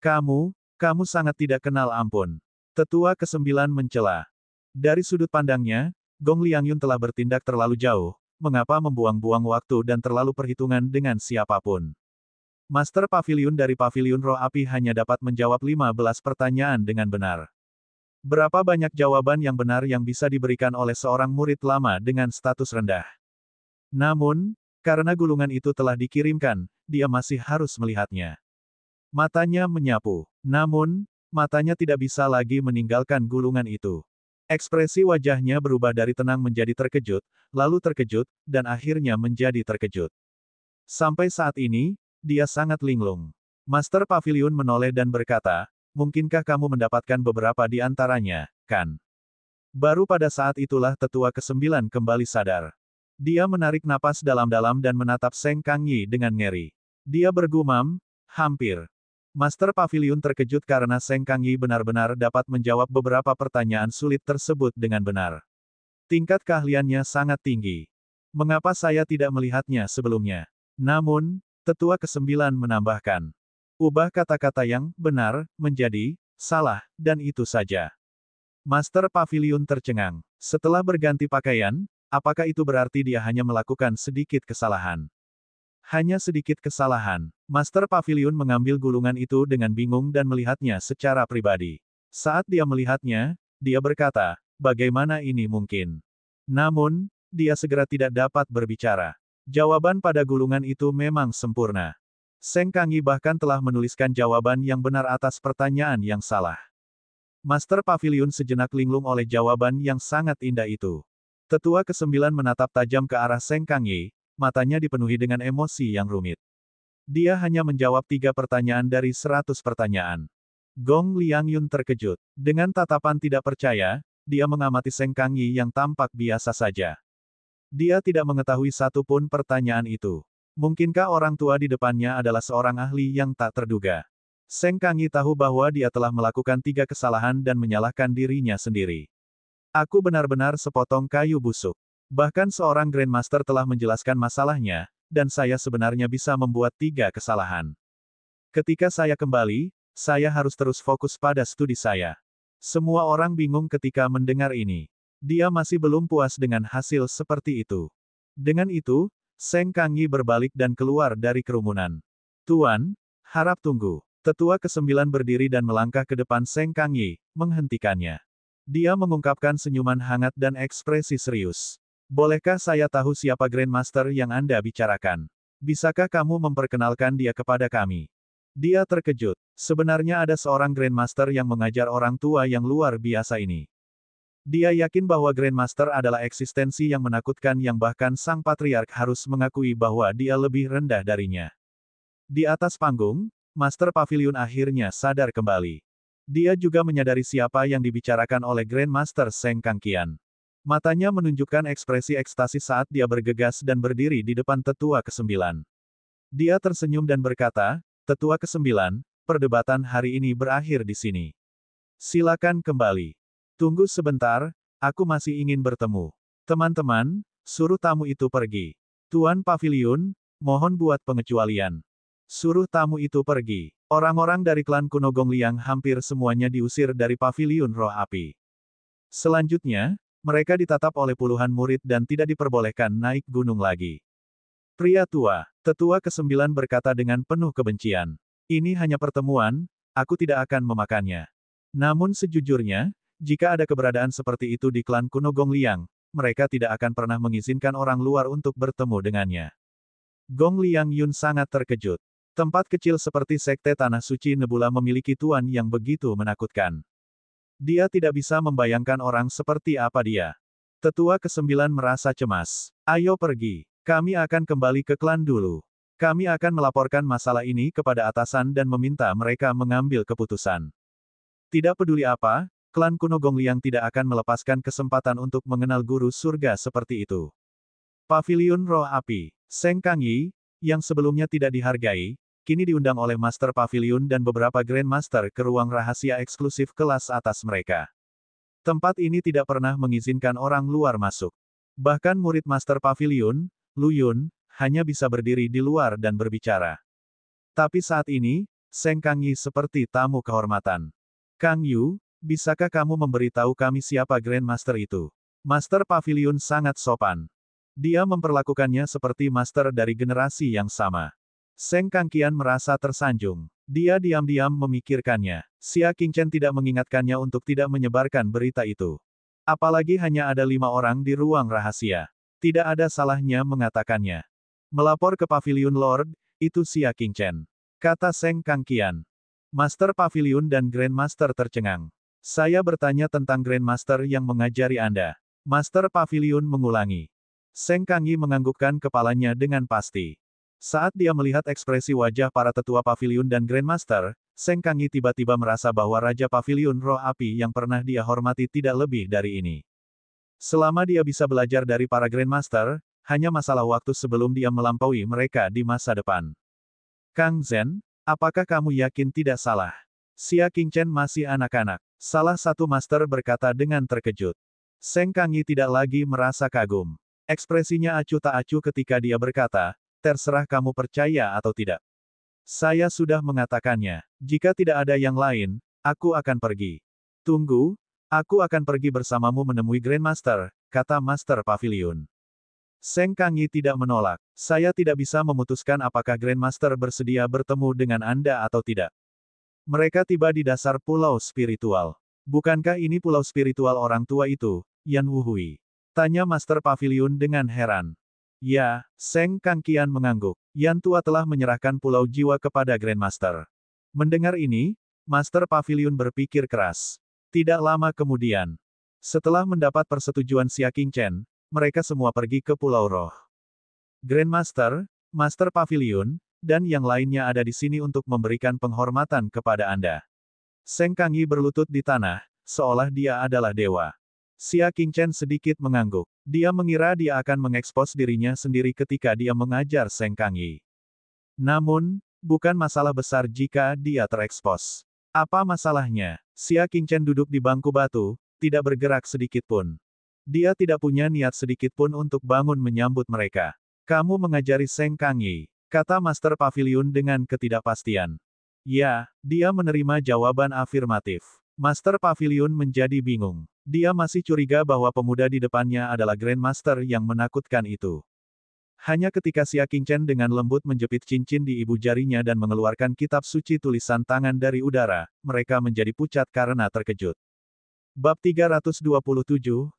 Kamu sangat tidak kenal ampun. Tetua ke-9 mencela. Dari sudut pandangnya, Gong Liangyun telah bertindak terlalu jauh, mengapa membuang-buang waktu dan terlalu perhitungan dengan siapapun. Master Pavilion dari Pavilion Roh Api hanya dapat menjawab 15 pertanyaan dengan benar. Berapa banyak jawaban yang benar yang bisa diberikan oleh seorang murid lama dengan status rendah? Namun, karena gulungan itu telah dikirimkan, dia masih harus melihatnya. Matanya menyapu. Namun, matanya tidak bisa lagi meninggalkan gulungan itu. Ekspresi wajahnya berubah dari tenang menjadi terkejut, lalu terkejut, dan akhirnya menjadi terkejut. Sampai saat ini, dia sangat linglung. Master Pavilion menoleh dan berkata, mungkinkah kamu mendapatkan beberapa di antaranya, kan? Baru pada saat itulah tetua ke-9 kembali sadar. Dia menarik napas dalam-dalam dan menatap Seng Kangyi dengan ngeri. Dia bergumam, hampir. Master Pavilion terkejut karena Seng Kangyi benar-benar dapat menjawab beberapa pertanyaan sulit tersebut dengan benar. Tingkat keahliannya sangat tinggi. Mengapa saya tidak melihatnya sebelumnya? Namun, tetua ke-9 menambahkan. Ubah kata-kata yang benar menjadi salah, dan itu saja. Master Pavilion tercengang. Setelah berganti pakaian, apakah itu berarti dia hanya melakukan sedikit kesalahan? Hanya sedikit kesalahan. Master Pavilion mengambil gulungan itu dengan bingung dan melihatnya secara pribadi. Saat dia melihatnya, dia berkata, bagaimana ini mungkin? Namun, dia segera tidak dapat berbicara. Jawaban pada gulungan itu memang sempurna. Seng Kangyi bahkan telah menuliskan jawaban yang benar atas pertanyaan yang salah. Master Pavilion sejenak linglung oleh jawaban yang sangat indah itu. Tetua ke-9 menatap tajam ke arah Seng Kangyi, matanya dipenuhi dengan emosi yang rumit. Dia hanya menjawab 3 pertanyaan dari 100 pertanyaan. Gong Liangyun terkejut. Dengan tatapan tidak percaya, dia mengamati Seng Kangyi yang tampak biasa saja. Dia tidak mengetahui satu pun pertanyaan itu. Mungkinkah orang tua di depannya adalah seorang ahli yang tak terduga? Seng Kangyi tahu bahwa dia telah melakukan 3 kesalahan dan menyalahkan dirinya sendiri. Aku benar-benar sepotong kayu busuk. Bahkan seorang Grandmaster telah menjelaskan masalahnya, dan saya sebenarnya bisa membuat 3 kesalahan. Ketika saya kembali, saya harus terus fokus pada studi saya. Semua orang bingung ketika mendengar ini. Dia masih belum puas dengan hasil seperti itu. Dengan itu, Seng Kangyi berbalik dan keluar dari kerumunan. Tuan, harap tunggu. Tetua ke-9 berdiri dan melangkah ke depan Seng Kangyi, menghentikannya. Dia mengungkapkan senyuman hangat dan ekspresi serius. Bolehkah saya tahu siapa Grandmaster yang Anda bicarakan? Bisakah kamu memperkenalkan dia kepada kami? Dia terkejut. Sebenarnya ada seorang Grandmaster yang mengajar orang tua yang luar biasa ini. Dia yakin bahwa Grandmaster adalah eksistensi yang menakutkan yang bahkan sang patriark harus mengakui bahwa dia lebih rendah darinya. Di atas panggung, Master Pavilion akhirnya sadar kembali. Dia juga menyadari siapa yang dibicarakan oleh Grandmaster Seng Kangqian. Matanya menunjukkan ekspresi ekstasi saat dia bergegas dan berdiri di depan tetua ke-9. Dia tersenyum dan berkata, "Tetua ke-9, perdebatan hari ini berakhir di sini. Silakan kembali. Tunggu sebentar, aku masih ingin bertemu. Teman-teman, suruh tamu itu pergi. Tuan Pavilion, mohon buat pengecualian. Suruh tamu itu pergi." Orang-orang dari klan kuno Gongliang hampir semuanya diusir dari Pavilion Roh Api. Selanjutnya, mereka ditatap oleh puluhan murid dan tidak diperbolehkan naik gunung lagi. Pria tua, tetua ke-9 berkata dengan penuh kebencian. "Ini hanya pertemuan, aku tidak akan memakannya. Namun sejujurnya, jika ada keberadaan seperti itu di klan kuno Gongliang, mereka tidak akan pernah mengizinkan orang luar untuk bertemu dengannya." Gongliang Yun sangat terkejut. Tempat kecil seperti Sekte Tanah Suci Nebula memiliki tuan yang begitu menakutkan. Dia tidak bisa membayangkan orang seperti apa dia. Tetua ke-9 merasa cemas. "Ayo pergi. Kami akan kembali ke klan dulu. Kami akan melaporkan masalah ini kepada atasan dan meminta mereka mengambil keputusan." Tidak peduli apa, klan kuno Gongliang tidak akan melepaskan kesempatan untuk mengenal guru surga seperti itu. Pavilion Roh Api, Seng Kangyi, yang sebelumnya tidak dihargai, kini diundang oleh Master Pavilion dan beberapa Grandmaster ke ruang rahasia eksklusif kelas atas mereka. Tempat ini tidak pernah mengizinkan orang luar masuk. Bahkan murid Master Pavilion, Lu Yun, hanya bisa berdiri di luar dan berbicara. Tapi saat ini, Seng Kangyi seperti tamu kehormatan. "Kang Yu, bisakah kamu memberitahu kami siapa Grandmaster itu?" Master Pavilion sangat sopan. Dia memperlakukannya seperti master dari generasi yang sama. Seng Kangqian merasa tersanjung. Dia diam-diam memikirkannya. Xia Qingchen tidak mengingatkannya untuk tidak menyebarkan berita itu. Apalagi hanya ada 5 orang di ruang rahasia. Tidak ada salahnya mengatakannya. "Melapor ke Pavilion Lord, itu Xia Qingchen," kata Seng Kangqian. Master Pavilion dan Grandmaster tercengang. "Saya bertanya tentang Grandmaster yang mengajari Anda." Master Pavilion mengulangi. Seng Kangyi menganggukkan kepalanya dengan pasti. Saat dia melihat ekspresi wajah para tetua Pavilion dan Grandmaster, Seng Kangyi tiba-tiba merasa bahwa Raja Pavilion Roh Api yang pernah dia hormati tidak lebih dari ini. Selama dia bisa belajar dari para Grandmaster, hanya masalah waktu sebelum dia melampaui mereka di masa depan. "Kang Zhen, apakah kamu yakin tidak salah? Xia Qingchen masih anak-anak." Salah satu master berkata dengan terkejut. Seng Kangyi tidak lagi merasa kagum. Ekspresinya acuh tak acuh ketika dia berkata, "Terserah kamu percaya atau tidak. Saya sudah mengatakannya. Jika tidak ada yang lain, aku akan pergi." "Tunggu, aku akan pergi bersamamu menemui Grandmaster," kata Master Pavilion. Seng Kangyi tidak menolak. "Saya tidak bisa memutuskan apakah Grandmaster bersedia bertemu dengan Anda atau tidak. Mereka tiba di dasar pulau spiritual. Bukankah ini pulau spiritual orang tua itu, Yan Wuhui?" tanya Master Pavilion dengan heran. "Ya," Seng Kangqian mengangguk. "Yan tua telah menyerahkan pulau jiwa kepada Grandmaster." Mendengar ini, Master Pavilion berpikir keras. Tidak lama kemudian, setelah mendapat persetujuan Xia Qingchen, mereka semua pergi ke Pulau Roh. Grandmaster, Master Pavilion, dan yang lainnya ada di sini untuk memberikan penghormatan kepada Anda. Seng Kangyi berlutut di tanah, seolah dia adalah dewa. Xia Qingchen sedikit mengangguk. Dia mengira dia akan mengekspos dirinya sendiri ketika dia mengajar Seng Kangyi. Namun, bukan masalah besar jika dia terekspos. Apa masalahnya? Xia Qingchen duduk di bangku batu, tidak bergerak sedikit pun. Dia tidak punya niat sedikit pun untuk bangun menyambut mereka. "Kamu mengajari Seng Kangyi," kata Master Pavilion dengan ketidakpastian. Ya, dia menerima jawaban afirmatif. Master Pavilion menjadi bingung. Dia masih curiga bahwa pemuda di depannya adalah Grandmaster yang menakutkan itu. Hanya ketika Xia Qingchen dengan lembut menjepit cincin di ibu jarinya dan mengeluarkan kitab suci tulisan tangan dari udara, mereka menjadi pucat karena terkejut. Bab 327,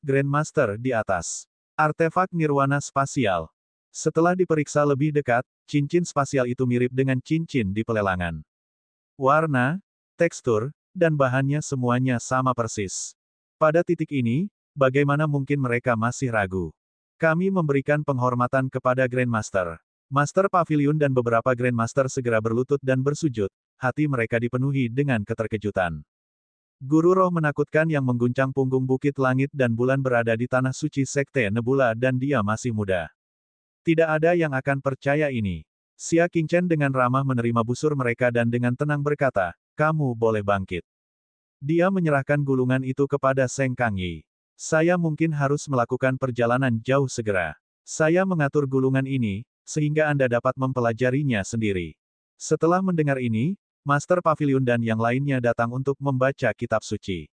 Grandmaster di atas. Artefak Nirwana Spasial. Setelah diperiksa lebih dekat, cincin spasial itu mirip dengan cincin di pelelangan. Warna, tekstur, dan bahannya semuanya sama persis. Pada titik ini, bagaimana mungkin mereka masih ragu? Kami memberikan penghormatan kepada Grandmaster. Master Pavilion dan beberapa Grandmaster segera berlutut dan bersujud, hati mereka dipenuhi dengan keterkejutan. Guru roh menakutkan yang mengguncang punggung bukit langit dan bulan berada di tanah suci Sekte Nebula dan dia masih muda. Tidak ada yang akan percaya ini. Xia Qingchen dengan ramah menerima busur mereka dan dengan tenang berkata, kamu boleh bangkit. Dia menyerahkan gulungan itu kepada Seng Kangyi. Saya mungkin harus melakukan perjalanan jauh segera. Saya mengatur gulungan ini, sehingga Anda dapat mempelajarinya sendiri. Setelah mendengar ini, Master Pavilion dan yang lainnya datang untuk membaca kitab suci.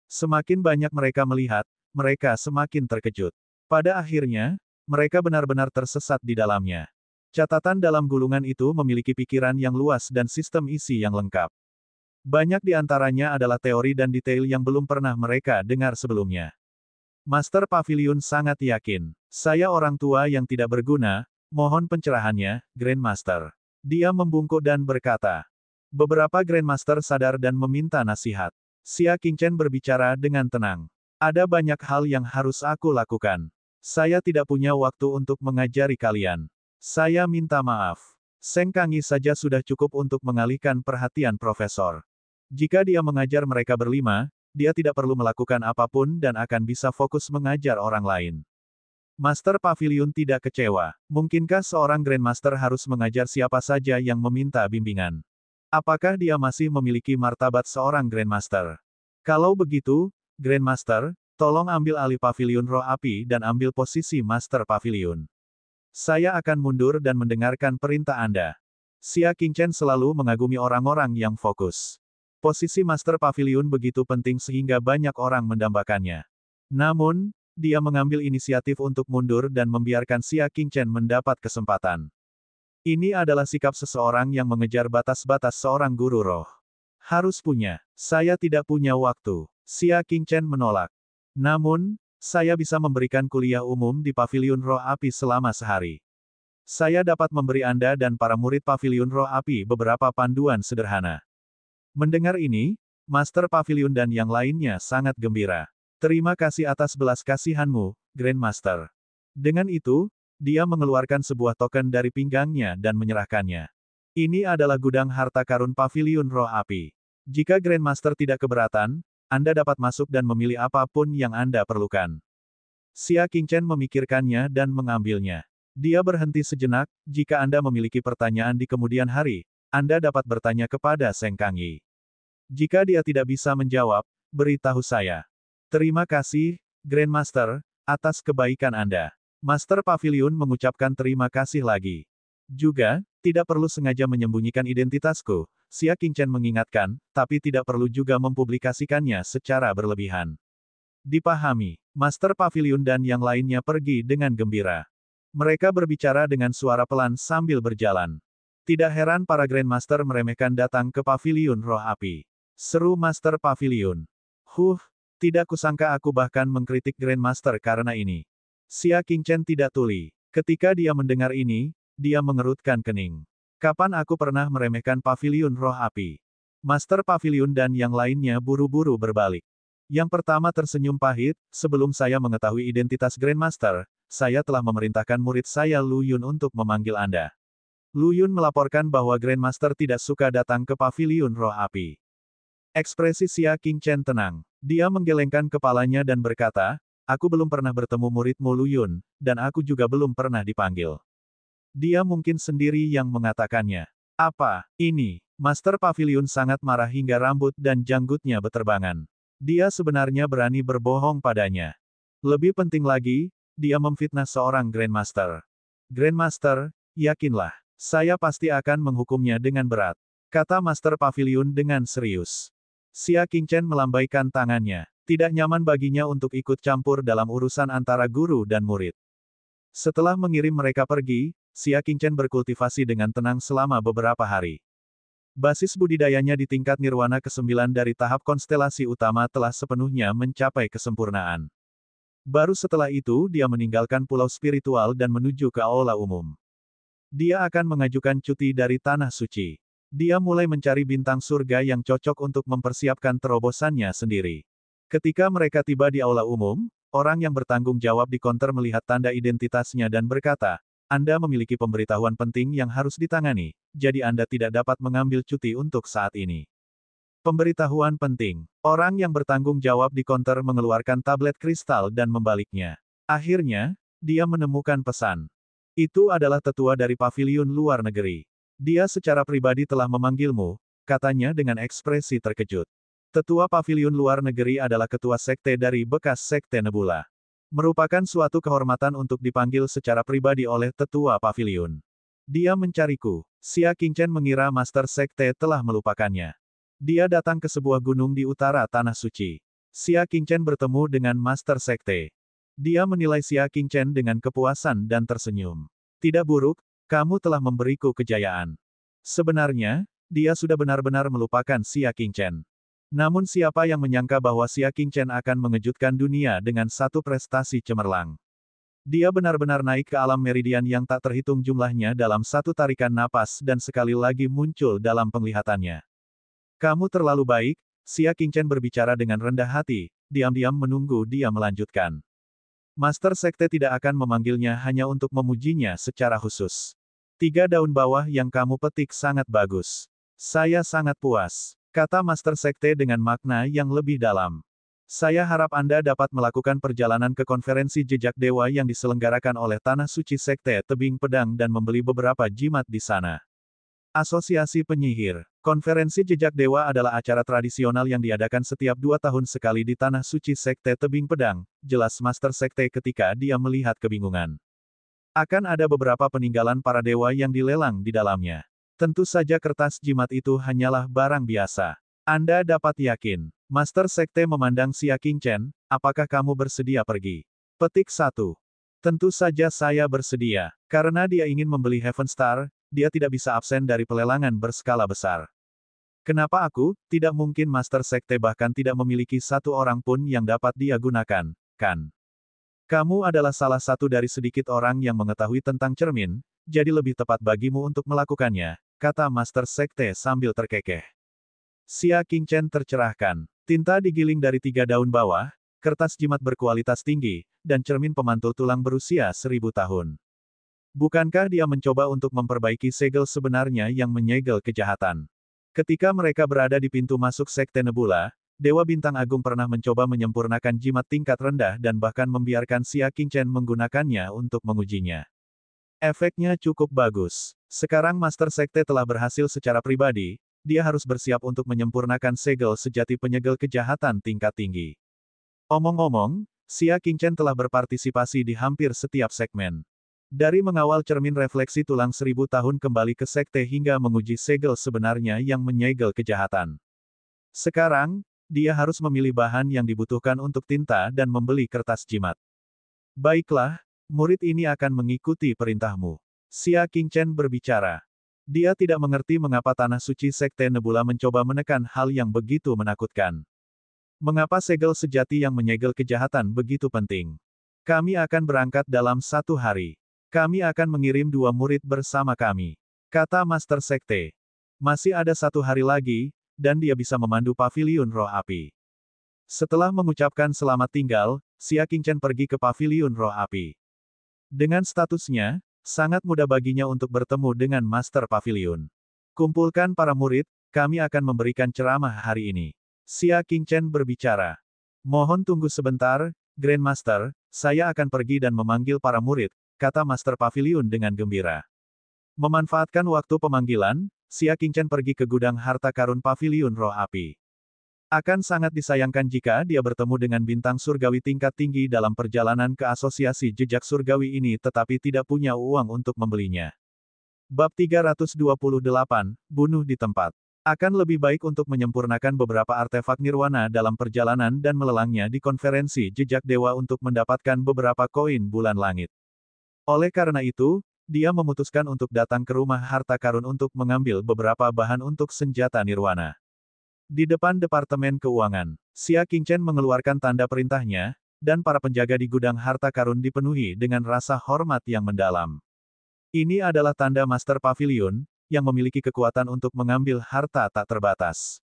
Semakin banyak mereka melihat, mereka semakin terkejut. Pada akhirnya, mereka benar-benar tersesat di dalamnya. Catatan dalam gulungan itu memiliki pikiran yang luas dan sistem isi yang lengkap. Banyak di antaranya adalah teori dan detail yang belum pernah mereka dengar sebelumnya. Master Pavilion sangat yakin. Saya orang tua yang tidak berguna, mohon pencerahannya, Grandmaster. Dia membungkuk dan berkata. Beberapa Grandmaster sadar dan meminta nasihat. Xia Qingchen berbicara dengan tenang. Ada banyak hal yang harus aku lakukan. Saya tidak punya waktu untuk mengajari kalian. Saya minta maaf. Seng Kangyi saja sudah cukup untuk mengalihkan perhatian Profesor. Jika dia mengajar mereka berlima, dia tidak perlu melakukan apapun dan akan bisa fokus mengajar orang lain. Master Pavilion tidak kecewa. Mungkinkah seorang Grandmaster harus mengajar siapa saja yang meminta bimbingan? Apakah dia masih memiliki martabat seorang Grandmaster? Kalau begitu, Grandmaster, tolong ambil alih Pavilion Roh Api dan ambil posisi Master Pavilion. Saya akan mundur dan mendengarkan perintah Anda. Xia Qingchen selalu mengagumi orang-orang yang fokus. Posisi Master Pavilion begitu penting sehingga banyak orang mendambakannya. Namun, dia mengambil inisiatif untuk mundur dan membiarkan Xia Qingchen mendapat kesempatan. Ini adalah sikap seseorang yang mengejar batas-batas seorang guru roh. Harus punya. Saya tidak punya waktu. Xia Qingchen menolak. Namun, saya bisa memberikan kuliah umum di Pavilion Roh Api selama sehari. Saya dapat memberi Anda dan para murid Pavilion Roh Api beberapa panduan sederhana. Mendengar ini, Master Pavilion dan yang lainnya sangat gembira. Terima kasih atas belas kasihanmu, Grandmaster. Dengan itu, dia mengeluarkan sebuah token dari pinggangnya dan menyerahkannya. Ini adalah gudang harta karun Pavilion Roh Api. Jika Grandmaster tidak keberatan, Anda dapat masuk dan memilih apapun yang Anda perlukan. Xia Qingchen memikirkannya dan mengambilnya. Dia berhenti sejenak, jika Anda memiliki pertanyaan di kemudian hari, Anda dapat bertanya kepada Seng Kangyi. Jika dia tidak bisa menjawab, beritahu saya. Terima kasih, Grandmaster, atas kebaikan Anda. Master Pavilion mengucapkan terima kasih lagi. Juga, tidak perlu sengaja menyembunyikan identitasku, Xia Qingchen mengingatkan, tapi tidak perlu juga mempublikasikannya secara berlebihan. Dipahami. Master Pavilion dan yang lainnya pergi dengan gembira. Mereka berbicara dengan suara pelan sambil berjalan. Tidak heran para Grandmaster meremehkan datang ke Pavilion Roh Api. Seru Master Pavilion. Tidak kusangka aku bahkan mengkritik Grandmaster karena ini. Xia Qingchen tidak tuli. Ketika dia mendengar ini, dia mengerutkan kening. Kapan aku pernah meremehkan Pavilion Roh Api? Master Pavilion dan yang lainnya buru-buru berbalik. Yang pertama tersenyum pahit, sebelum saya mengetahui identitas Grandmaster, saya telah memerintahkan murid saya Lu Yun untuk memanggil Anda. Lu Yun melaporkan bahwa Grandmaster tidak suka datang ke Pavilion Roh Api. Ekspresi Xia Qingchen tenang. Dia menggelengkan kepalanya dan berkata, aku belum pernah bertemu muridmu Lu Yun, dan aku juga belum pernah dipanggil. Dia mungkin sendiri yang mengatakannya. Apa ini? Master Pavilion sangat marah hingga rambut dan janggutnya beterbangan. Dia sebenarnya berani berbohong padanya. Lebih penting lagi, dia memfitnah seorang Grandmaster. Grandmaster, yakinlah, saya pasti akan menghukumnya dengan berat. kata Master Pavilion dengan serius. Xia Qingchen melambaikan tangannya. Tidak nyaman baginya untuk ikut campur dalam urusan antara guru dan murid. Setelah mengirim mereka pergi, Xia Qingchen berkultivasi dengan tenang selama beberapa hari. Basis budidayanya di tingkat nirwana ke-9 dari tahap konstelasi utama telah sepenuhnya mencapai kesempurnaan. Baru setelah itu dia meninggalkan pulau spiritual dan menuju ke aula umum. Dia akan mengajukan cuti dari Tanah Suci. Dia mulai mencari bintang surga yang cocok untuk mempersiapkan terobosannya sendiri. Ketika mereka tiba di aula umum, orang yang bertanggung jawab di konter melihat tanda identitasnya dan berkata, "Anda memiliki pemberitahuan penting yang harus ditangani, jadi Anda tidak dapat mengambil cuti untuk saat ini." Pemberitahuan penting. Orang yang bertanggung jawab di konter mengeluarkan tablet kristal dan membaliknya. Akhirnya, dia menemukan pesan. Itu adalah tetua dari paviliun luar negeri. Dia secara pribadi telah memanggilmu, katanya dengan ekspresi terkejut. Tetua paviliun luar negeri adalah ketua sekte dari bekas sekte Nebula. Merupakan suatu kehormatan untuk dipanggil secara pribadi oleh tetua paviliun. Dia mencariku. Xia Qingchen mengira Master Sekte telah melupakannya. Dia datang ke sebuah gunung di utara Tanah Suci. Xia Qingchen bertemu dengan Master Sekte. Dia menilai Xia Qingchen dengan kepuasan dan tersenyum. Tidak buruk, kamu telah memberiku kejayaan. Sebenarnya, dia sudah benar-benar melupakan Xia Qingchen. Namun siapa yang menyangka bahwa Xia Qingchen akan mengejutkan dunia dengan satu prestasi cemerlang. Dia benar-benar naik ke alam meridian yang tak terhitung jumlahnya dalam satu tarikan napas dan sekali lagi muncul dalam penglihatannya. Kamu terlalu baik, Xia Qingchen berbicara dengan rendah hati, diam-diam menunggu dia melanjutkan. Master Sekte tidak akan memanggilnya hanya untuk memujinya secara khusus. 3 daun bawah yang kamu petik sangat bagus. Saya sangat puas, kata Master Sekte dengan makna yang lebih dalam. Saya harap Anda dapat melakukan perjalanan ke konferensi jejak dewa yang diselenggarakan oleh Tanah Suci Sekte Tebing Pedang dan membeli beberapa jimat di sana. Asosiasi Penyihir. Konferensi Jejak Dewa adalah acara tradisional yang diadakan setiap 2 tahun sekali di Tanah Suci Sekte Tebing Pedang, jelas Master Sekte ketika dia melihat kebingungan. Akan ada beberapa peninggalan para dewa yang dilelang di dalamnya. Tentu saja kertas jimat itu hanyalah barang biasa. Anda dapat yakin. Master Sekte memandang Xia Qingchen, apakah kamu bersedia pergi? Petik 1. Tentu saja saya bersedia. Karena dia ingin membeli Heaven Star, dia tidak bisa absen dari pelelangan berskala besar. Kenapa aku? Tidak mungkin Master Sekte bahkan tidak memiliki satu orang pun yang dapat dia gunakan, kan? Kamu adalah salah satu dari sedikit orang yang mengetahui tentang cermin, jadi lebih tepat bagimu untuk melakukannya, kata Master Sekte sambil terkekeh. Xia Qingchen tercerahkan. Tinta digiling dari 3 daun bawah, kertas jimat berkualitas tinggi, dan cermin pemantul tulang berusia 1000 tahun. Bukankah dia mencoba untuk memperbaiki segel sebenarnya yang menyegel kejahatan? Ketika mereka berada di pintu masuk Sekte Nebula, Dewa Bintang Agung pernah mencoba menyempurnakan jimat tingkat rendah dan bahkan membiarkan Xia Qingchen menggunakannya untuk mengujinya. Efeknya cukup bagus. Sekarang Master Sekte telah berhasil secara pribadi, dia harus bersiap untuk menyempurnakan segel sejati penyegel kejahatan tingkat tinggi. Omong-omong, Xia Qingchen telah berpartisipasi di hampir setiap segmen. Dari mengawal cermin refleksi tulang 1000 tahun kembali ke sekte hingga menguji segel sebenarnya yang menyegel kejahatan. Sekarang, dia harus memilih bahan yang dibutuhkan untuk tinta dan membeli kertas jimat. Baiklah, murid ini akan mengikuti perintahmu. Xia Qingchen berbicara. Dia tidak mengerti mengapa Tanah Suci Sekte Nebula mencoba menekan hal yang begitu menakutkan. Mengapa segel sejati yang menyegel kejahatan begitu penting? Kami akan berangkat dalam 1 hari. Kami akan mengirim 2 murid bersama kami, kata Master Sekte. Masih ada 1 hari lagi, dan dia bisa memandu paviliun roh api. Setelah mengucapkan selamat tinggal, Xia Qingchen pergi ke paviliun roh api. Dengan statusnya, sangat mudah baginya untuk bertemu dengan Master Pavilion. Kumpulkan para murid, kami akan memberikan ceramah hari ini. Xia Qingchen berbicara. Mohon tunggu sebentar, Grandmaster, saya akan pergi dan memanggil para murid, kata Master Pavilion dengan gembira. Memanfaatkan waktu pemanggilan, Xia Qingchen pergi ke gudang harta karun Pavilion Roh Api. Akan sangat disayangkan jika dia bertemu dengan bintang surgawi tingkat tinggi dalam perjalanan ke asosiasi jejak surgawi ini tetapi tidak punya uang untuk membelinya. Bab 328, Bunuh di Tempat. Akan lebih baik untuk menyempurnakan beberapa artefak nirwana dalam perjalanan dan melelangnya di konferensi jejak dewa untuk mendapatkan beberapa koin bulan langit. Oleh karena itu, dia memutuskan untuk datang ke rumah harta karun untuk mengambil beberapa bahan untuk senjata nirwana. Di depan Departemen Keuangan, Xia Qingchen mengeluarkan tanda perintahnya, dan para penjaga di gudang harta karun dipenuhi dengan rasa hormat yang mendalam. Ini adalah tanda Master Pavilion, yang memiliki kekuatan untuk mengambil harta tak terbatas.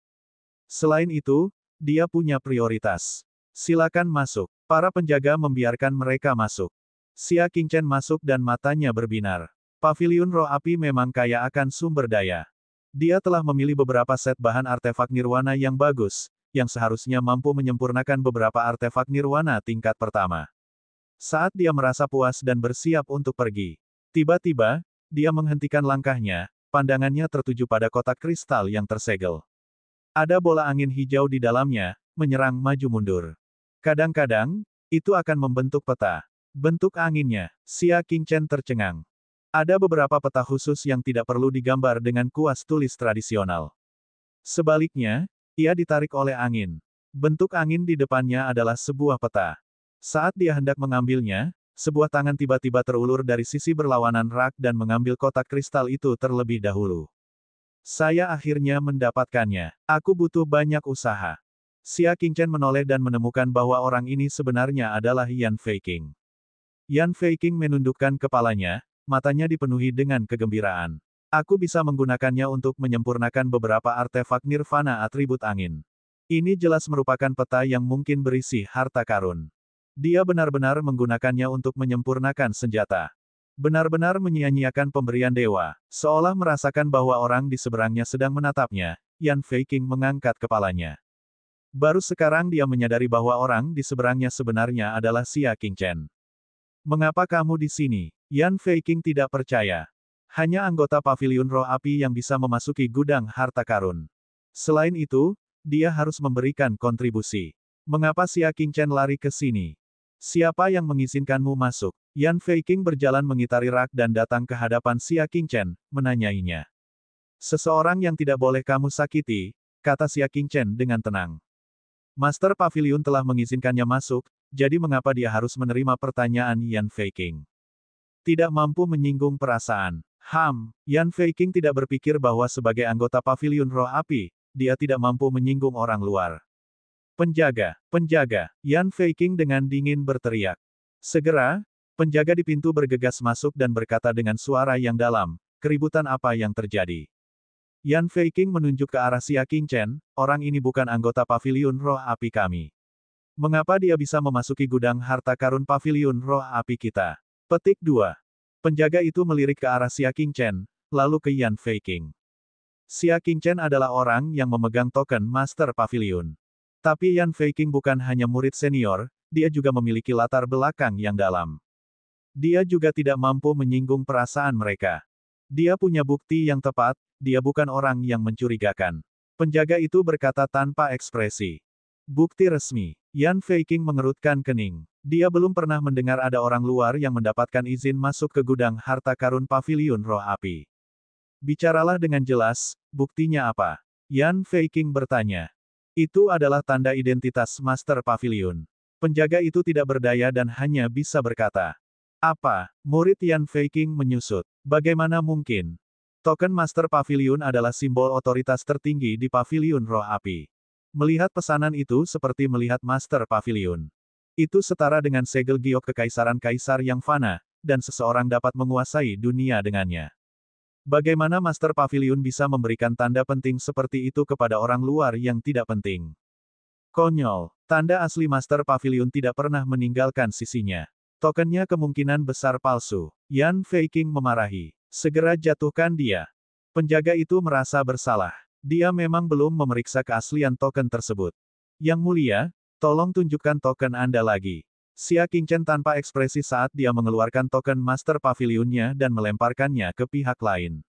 Selain itu, dia punya prioritas. Silakan masuk. Para penjaga membiarkan mereka masuk. Xia Qingchen masuk dan matanya berbinar. Pavilion Roh Api memang kaya akan sumber daya. Dia telah memilih beberapa set bahan artefak nirwana yang bagus, yang seharusnya mampu menyempurnakan beberapa artefak nirwana tingkat pertama. Saat dia merasa puas dan bersiap untuk pergi, tiba-tiba, dia menghentikan langkahnya, pandangannya tertuju pada kotak kristal yang tersegel. Ada bola angin hijau di dalamnya, menyerang maju mundur. Kadang-kadang, itu akan membentuk peta. Bentuk anginnya, Xia Qingchen tercengang. Ada beberapa peta khusus yang tidak perlu digambar dengan kuas tulis tradisional. Sebaliknya, ia ditarik oleh angin. Bentuk angin di depannya adalah sebuah peta. Saat dia hendak mengambilnya, sebuah tangan tiba-tiba terulur dari sisi berlawanan rak dan mengambil kotak kristal itu terlebih dahulu. Saya akhirnya mendapatkannya. Aku butuh banyak usaha. Xia Qingchen menoleh dan menemukan bahwa orang ini sebenarnya adalah Yan Feiqing. Yan Feiqing menundukkan kepalanya, matanya dipenuhi dengan kegembiraan. Aku bisa menggunakannya untuk menyempurnakan beberapa artefak nirvana atribut angin. Ini jelas merupakan peta yang mungkin berisi harta karun. Dia benar-benar menggunakannya untuk menyempurnakan senjata. Benar-benar menyia-nyiakan pemberian dewa, seolah merasakan bahwa orang di seberangnya sedang menatapnya. Yan Feiqing mengangkat kepalanya. Baru sekarang dia menyadari bahwa orang di seberangnya sebenarnya adalah Xia Qingchen. Mengapa kamu di sini? Yan Feiqing tidak percaya. Hanya anggota Pavilion Roh Api yang bisa memasuki gudang harta karun. Selain itu, dia harus memberikan kontribusi. Mengapa Xia Qingchen lari ke sini? Siapa yang mengizinkanmu masuk? Yan Feiqing berjalan mengitari rak dan datang ke hadapan Xia Qingchen, menanyainya. Seseorang yang tidak boleh kamu sakiti, kata Xia Qingchen dengan tenang. Master Pavilion telah mengizinkannya masuk, jadi mengapa dia harus menerima pertanyaan Yan Feiqing? Tidak mampu menyinggung perasaan. Yan Feiqing tidak berpikir bahwa sebagai anggota Pavilion Roh Api, dia tidak mampu menyinggung orang luar. Penjaga, penjaga, Yan Feiqing dengan dingin berteriak. Segera, penjaga di pintu bergegas masuk dan berkata dengan suara yang dalam, keributan apa yang terjadi? Yan Feiqing menunjuk ke arah Xia Qingchen, orang ini bukan anggota Pavilion Roh Api kami. Mengapa dia bisa memasuki gudang harta karun Pavilion Roh Api kita? Petik 2. Penjaga itu melirik ke arah Xia Qingchen, lalu ke Yan Feiqing. Xia Qingchen adalah orang yang memegang token Master Pavilion. Tapi Yan Feiqing bukan hanya murid senior, dia juga memiliki latar belakang yang dalam. Dia juga tidak mampu menyinggung perasaan mereka. Dia punya bukti yang tepat, dia bukan orang yang mencurigakan. Penjaga itu berkata tanpa ekspresi. Bukti resmi. Yan Feiqing mengerutkan kening. Dia belum pernah mendengar ada orang luar yang mendapatkan izin masuk ke gudang harta karun Pavilion Roh Api. Bicaralah dengan jelas, buktinya apa? Yan Feiqing bertanya. Itu adalah tanda identitas Master Pavilion. Penjaga itu tidak berdaya dan hanya bisa berkata. Apa? Murid Yan Feiqing menyusut. Bagaimana mungkin? Token Master Pavilion adalah simbol otoritas tertinggi di Pavilion Roh Api. Melihat pesanan itu seperti melihat Master Pavilion. Itu setara dengan segel giok kekaisaran kaisar yang fana, dan seseorang dapat menguasai dunia dengannya. Bagaimana Master Pavilion bisa memberikan tanda penting seperti itu kepada orang luar yang tidak penting? Konyol. Tanda asli Master Pavilion tidak pernah meninggalkan sisinya. Tokennya kemungkinan besar palsu. Yan Feiqing memarahi. Segera jatuhkan dia. Penjaga itu merasa bersalah. Dia memang belum memeriksa keaslian token tersebut. Yang mulia, tolong tunjukkan token Anda lagi. Xia Qingchen tanpa ekspresi saat dia mengeluarkan token Master Pavilionnya dan melemparkannya ke pihak lain.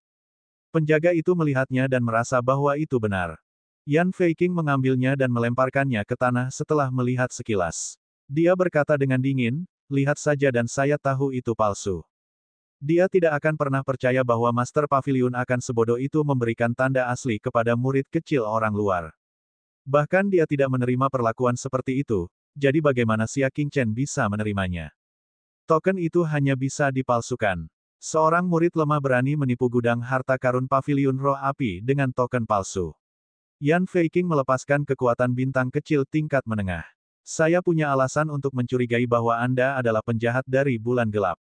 Penjaga itu melihatnya dan merasa bahwa itu benar. Yan Feiqing mengambilnya dan melemparkannya ke tanah setelah melihat sekilas. Dia berkata dengan dingin, lihat saja dan saya tahu itu palsu. Dia tidak akan pernah percaya bahwa Master Pavilion akan sebodoh itu memberikan tanda asli kepada murid kecil orang luar. Bahkan dia tidak menerima perlakuan seperti itu, jadi bagaimana Xia Qingchen bisa menerimanya? Token itu hanya bisa dipalsukan. Seorang murid lemah berani menipu gudang harta karun Pavilion Roh Api dengan token palsu. Yan Feiqing melepaskan kekuatan bintang kecil tingkat menengah. Saya punya alasan untuk mencurigai bahwa Anda adalah penjahat dari bulan gelap.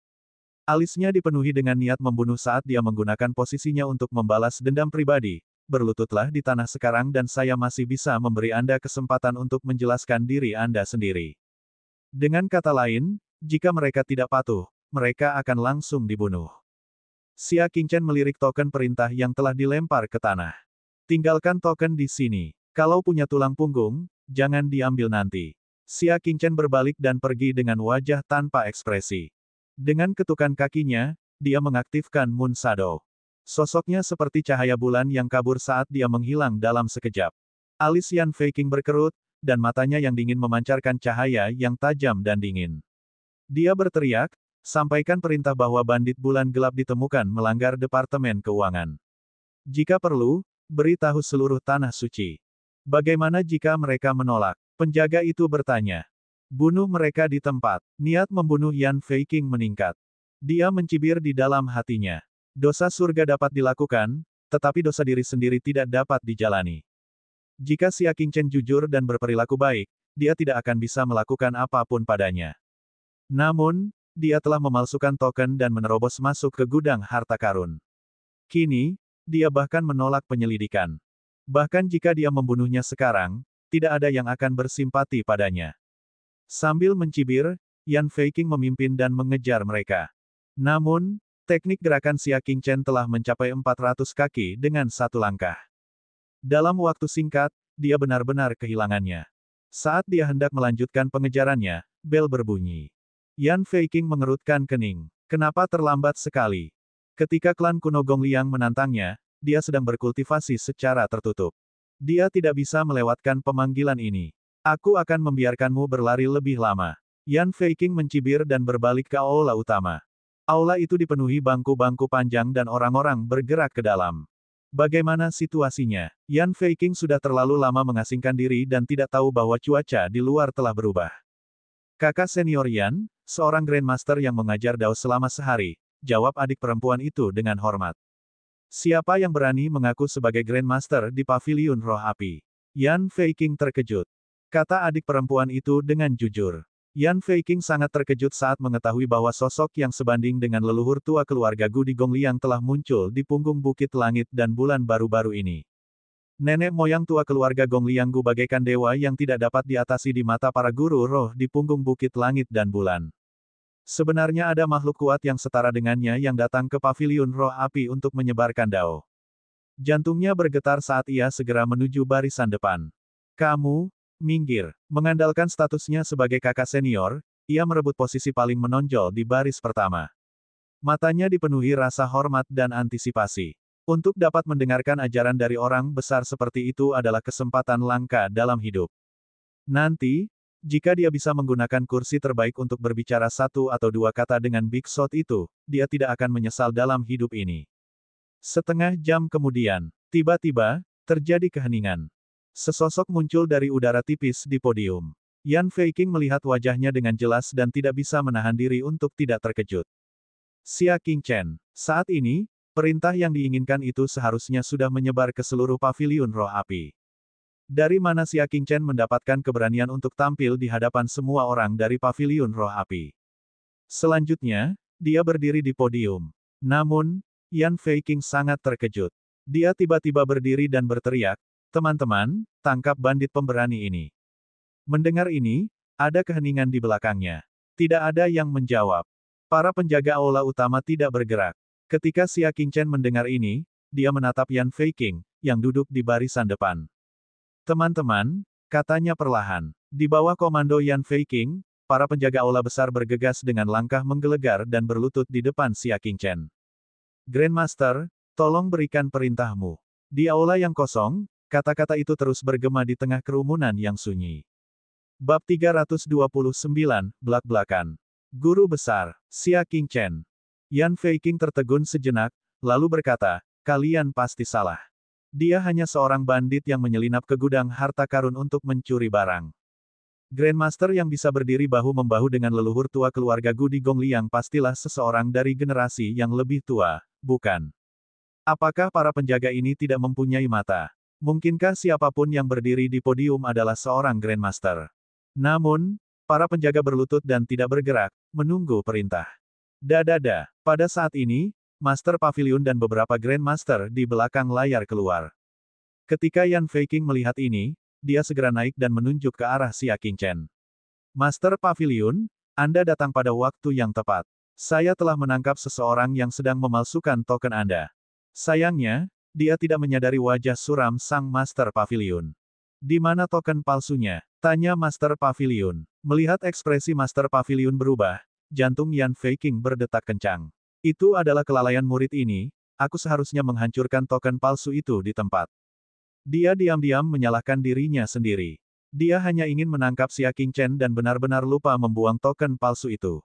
Alisnya dipenuhi dengan niat membunuh saat dia menggunakan posisinya untuk membalas dendam pribadi. Berlututlah di tanah sekarang dan saya masih bisa memberi Anda kesempatan untuk menjelaskan diri Anda sendiri. Dengan kata lain, jika mereka tidak patuh, mereka akan langsung dibunuh. Xia Qingchen melirik token perintah yang telah dilempar ke tanah. Tinggalkan token di sini. Kalau punya tulang punggung, jangan diambil nanti. Xia Qingchen berbalik dan pergi dengan wajah tanpa ekspresi. Dengan ketukan kakinya, dia mengaktifkan Moon Shadow. Sosoknya seperti cahaya bulan yang kabur saat dia menghilang dalam sekejap. Alis Yan Feiqing berkerut, dan matanya yang dingin memancarkan cahaya yang tajam dan dingin. Dia berteriak, sampaikan perintah bahwa bandit bulan gelap ditemukan melanggar Departemen Keuangan. Jika perlu, beritahu seluruh tanah suci. Bagaimana jika mereka menolak? Penjaga itu bertanya. Bunuh mereka di tempat. Niat membunuh Yan Feiqing meningkat. Dia mencibir di dalam hatinya. Dosa surga dapat dilakukan, tetapi dosa diri sendiri tidak dapat dijalani. Jika Xia Qingchen jujur dan berperilaku baik, dia tidak akan bisa melakukan apapun padanya. Namun, dia telah memalsukan token dan menerobos masuk ke gudang harta karun. Kini, dia bahkan menolak penyelidikan. Bahkan jika dia membunuhnya sekarang, tidak ada yang akan bersimpati padanya. Sambil mencibir, Yan Feiqing memimpin dan mengejar mereka. Namun, teknik gerakan Xia Qingchen telah mencapai 400 kaki dengan satu langkah. Dalam waktu singkat, dia benar-benar kehilangannya. Saat dia hendak melanjutkan pengejarannya, bel berbunyi. Yan Feiqing mengerutkan kening. Kenapa terlambat sekali? Ketika klan kuno Gongliang menantangnya, dia sedang berkultivasi secara tertutup. Dia tidak bisa melewatkan pemanggilan ini. Aku akan membiarkanmu berlari lebih lama. Yan Feiqing mencibir dan berbalik ke aula utama. Aula itu dipenuhi bangku-bangku panjang dan orang-orang bergerak ke dalam. Bagaimana situasinya? Yan Feiqing sudah terlalu lama mengasingkan diri dan tidak tahu bahwa cuaca di luar telah berubah. Kakak senior Yan, seorang Grandmaster yang mengajar Dao selama sehari, jawab adik perempuan itu dengan hormat. Siapa yang berani mengaku sebagai Grandmaster di Pavilion Roh Api? Yan Feiqing terkejut. Kata adik perempuan itu dengan jujur. Yan Feiqing sangat terkejut saat mengetahui bahwa sosok yang sebanding dengan leluhur tua keluarga Gu di Gongliang telah muncul di punggung Bukit Langit dan Bulan baru-baru ini. Nenek moyang tua keluarga Gongliang Gu bagaikan dewa yang tidak dapat diatasi di mata para guru roh di punggung Bukit Langit dan Bulan. Sebenarnya ada makhluk kuat yang setara dengannya yang datang ke Pavilion Roh Api untuk menyebarkan Dao. Jantungnya bergetar saat ia segera menuju barisan depan. Kamu, minggir. Mengandalkan statusnya sebagai kakak senior, ia merebut posisi paling menonjol di baris pertama. Matanya dipenuhi rasa hormat dan antisipasi. Untuk dapat mendengarkan ajaran dari orang besar seperti itu adalah kesempatan langka dalam hidup. Nanti, jika dia bisa menggunakan kursi terbaik untuk berbicara satu atau dua kata dengan Big Shot itu, dia tidak akan menyesal dalam hidup ini. Setengah jam kemudian, tiba-tiba, terjadi keheningan. Sesosok muncul dari udara tipis di podium. Yan Feiqing melihat wajahnya dengan jelas dan tidak bisa menahan diri untuk tidak terkejut. Xia Qingchen. Saat ini, perintah yang diinginkan itu seharusnya sudah menyebar ke seluruh Pavilion Roh Api. Dari mana Xia Qingchen mendapatkan keberanian untuk tampil di hadapan semua orang dari Pavilion Roh Api? Selanjutnya, dia berdiri di podium. Namun, Yan Feiqing sangat terkejut. Dia tiba-tiba berdiri dan berteriak, "Teman-teman, tangkap bandit pemberani ini." Mendengar ini, ada keheningan di belakangnya. Tidak ada yang menjawab. Para penjaga aula utama tidak bergerak. Ketika Xia Qingchen mendengar ini, dia menatap Yan Feiqing, yang duduk di barisan depan. Teman-teman, katanya perlahan. Di bawah komando Yan Feiqing, para penjaga aula besar bergegas dengan langkah menggelegar dan berlutut di depan Xia Qingchen. Grandmaster, tolong berikan perintahmu. Di aula yang kosong, kata-kata itu terus bergema di tengah kerumunan yang sunyi. Bab 329, Blak-Blakan. Guru Besar, Xia Qingchen. Yan Feiqing tertegun sejenak, lalu berkata, kalian pasti salah. Dia hanya seorang bandit yang menyelinap ke gudang harta karun untuk mencuri barang. Grandmaster yang bisa berdiri bahu-membahu dengan leluhur tua keluarga Gu di Gongliang pastilah seseorang dari generasi yang lebih tua, bukan? Apakah para penjaga ini tidak mempunyai mata? Mungkinkah siapapun yang berdiri di podium adalah seorang Grandmaster? Namun, para penjaga berlutut dan tidak bergerak, menunggu perintah. Dadada. Pada saat ini, Master Pavilion dan beberapa Grandmaster di belakang layar keluar. Ketika Yan Feiqing melihat ini, dia segera naik dan menunjuk ke arah Xia Qingchen. Master Pavilion, Anda datang pada waktu yang tepat. Saya telah menangkap seseorang yang sedang memalsukan token Anda. Sayangnya, dia tidak menyadari wajah suram sang Master Pavilion. Di mana token palsunya? Tanya Master Pavilion. Melihat ekspresi Master Pavilion berubah, jantung Yan Feiqing berdetak kencang. Itu adalah kelalaian murid ini, aku seharusnya menghancurkan token palsu itu di tempat. Dia diam-diam menyalahkan dirinya sendiri. Dia hanya ingin menangkap Xia Qingchen dan benar-benar lupa membuang token palsu itu.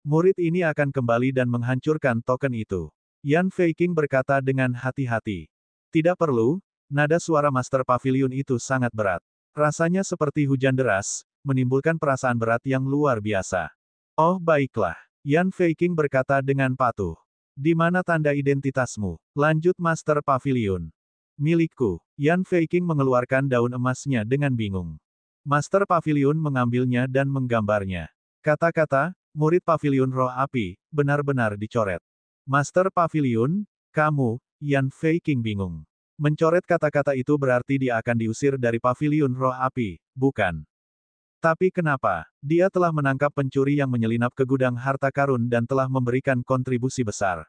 Murid ini akan kembali dan menghancurkan token itu. Yan Feiqing berkata dengan hati-hati. Tidak perlu, nada suara Master Pavilion itu sangat berat. Rasanya seperti hujan deras, menimbulkan perasaan berat yang luar biasa. Oh baiklah, Yan Feiqing berkata dengan patuh. Di mana tanda identitasmu? Lanjut Master Pavilion. Milikku. Yan Feiqing mengeluarkan daun emasnya dengan bingung. Master Pavilion mengambilnya dan menggambarnya. Kata-kata, murid Pavilion Roh Api, benar-benar dicoret. Master Pavilion, kamu, Yan Feiqing bingung. Mencoret kata-kata itu berarti dia akan diusir dari Pavilion Roh Api, bukan? Tapi kenapa? Dia telah menangkap pencuri yang menyelinap ke gudang harta karun dan telah memberikan kontribusi besar.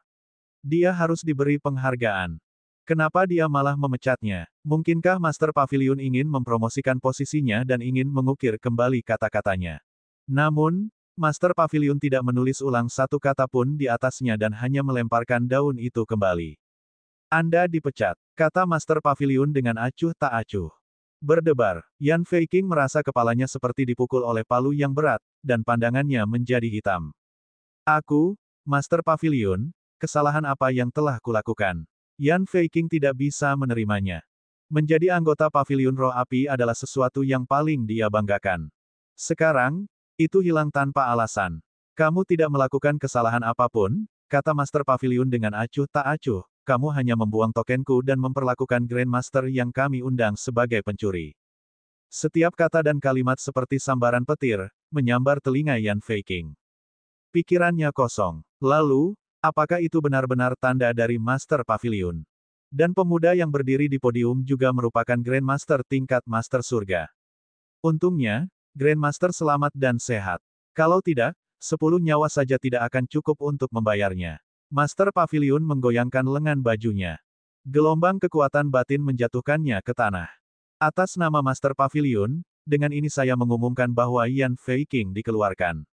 Dia harus diberi penghargaan. Kenapa dia malah memecatnya? Mungkinkah Master Pavilion ingin mempromosikan posisinya dan ingin mengukir kembali kata-katanya? Namun, Master Pavilion tidak menulis ulang satu kata pun di atasnya dan hanya melemparkan daun itu kembali. Anda dipecat, kata Master Pavilion dengan acuh tak acuh. Berdebar, Yan Feiqing merasa kepalanya seperti dipukul oleh palu yang berat, dan pandangannya menjadi hitam. Aku, Master Pavilion, kesalahan apa yang telah kulakukan? Yan Feiqing tidak bisa menerimanya. Menjadi anggota Pavilion Roh Api adalah sesuatu yang paling dia banggakan. Sekarang, itu hilang tanpa alasan. Kamu tidak melakukan kesalahan apapun, kata Master Pavilion dengan acuh tak acuh, kamu hanya membuang tokenku dan memperlakukan Grandmaster yang kami undang sebagai pencuri. Setiap kata dan kalimat seperti sambaran petir, menyambar telinga Yan Feiqing. Pikirannya kosong. Lalu, apakah itu benar-benar tanda dari Master Pavilion? Dan pemuda yang berdiri di podium juga merupakan Grandmaster tingkat Master Surga. Untungnya, Grandmaster selamat dan sehat. Kalau tidak, 10 nyawa saja tidak akan cukup untuk membayarnya. Master Pavilion menggoyangkan lengan bajunya. Gelombang kekuatan batin menjatuhkannya ke tanah. Atas nama Master Pavilion, dengan ini saya mengumumkan bahwa Yan Feiqing dikeluarkan.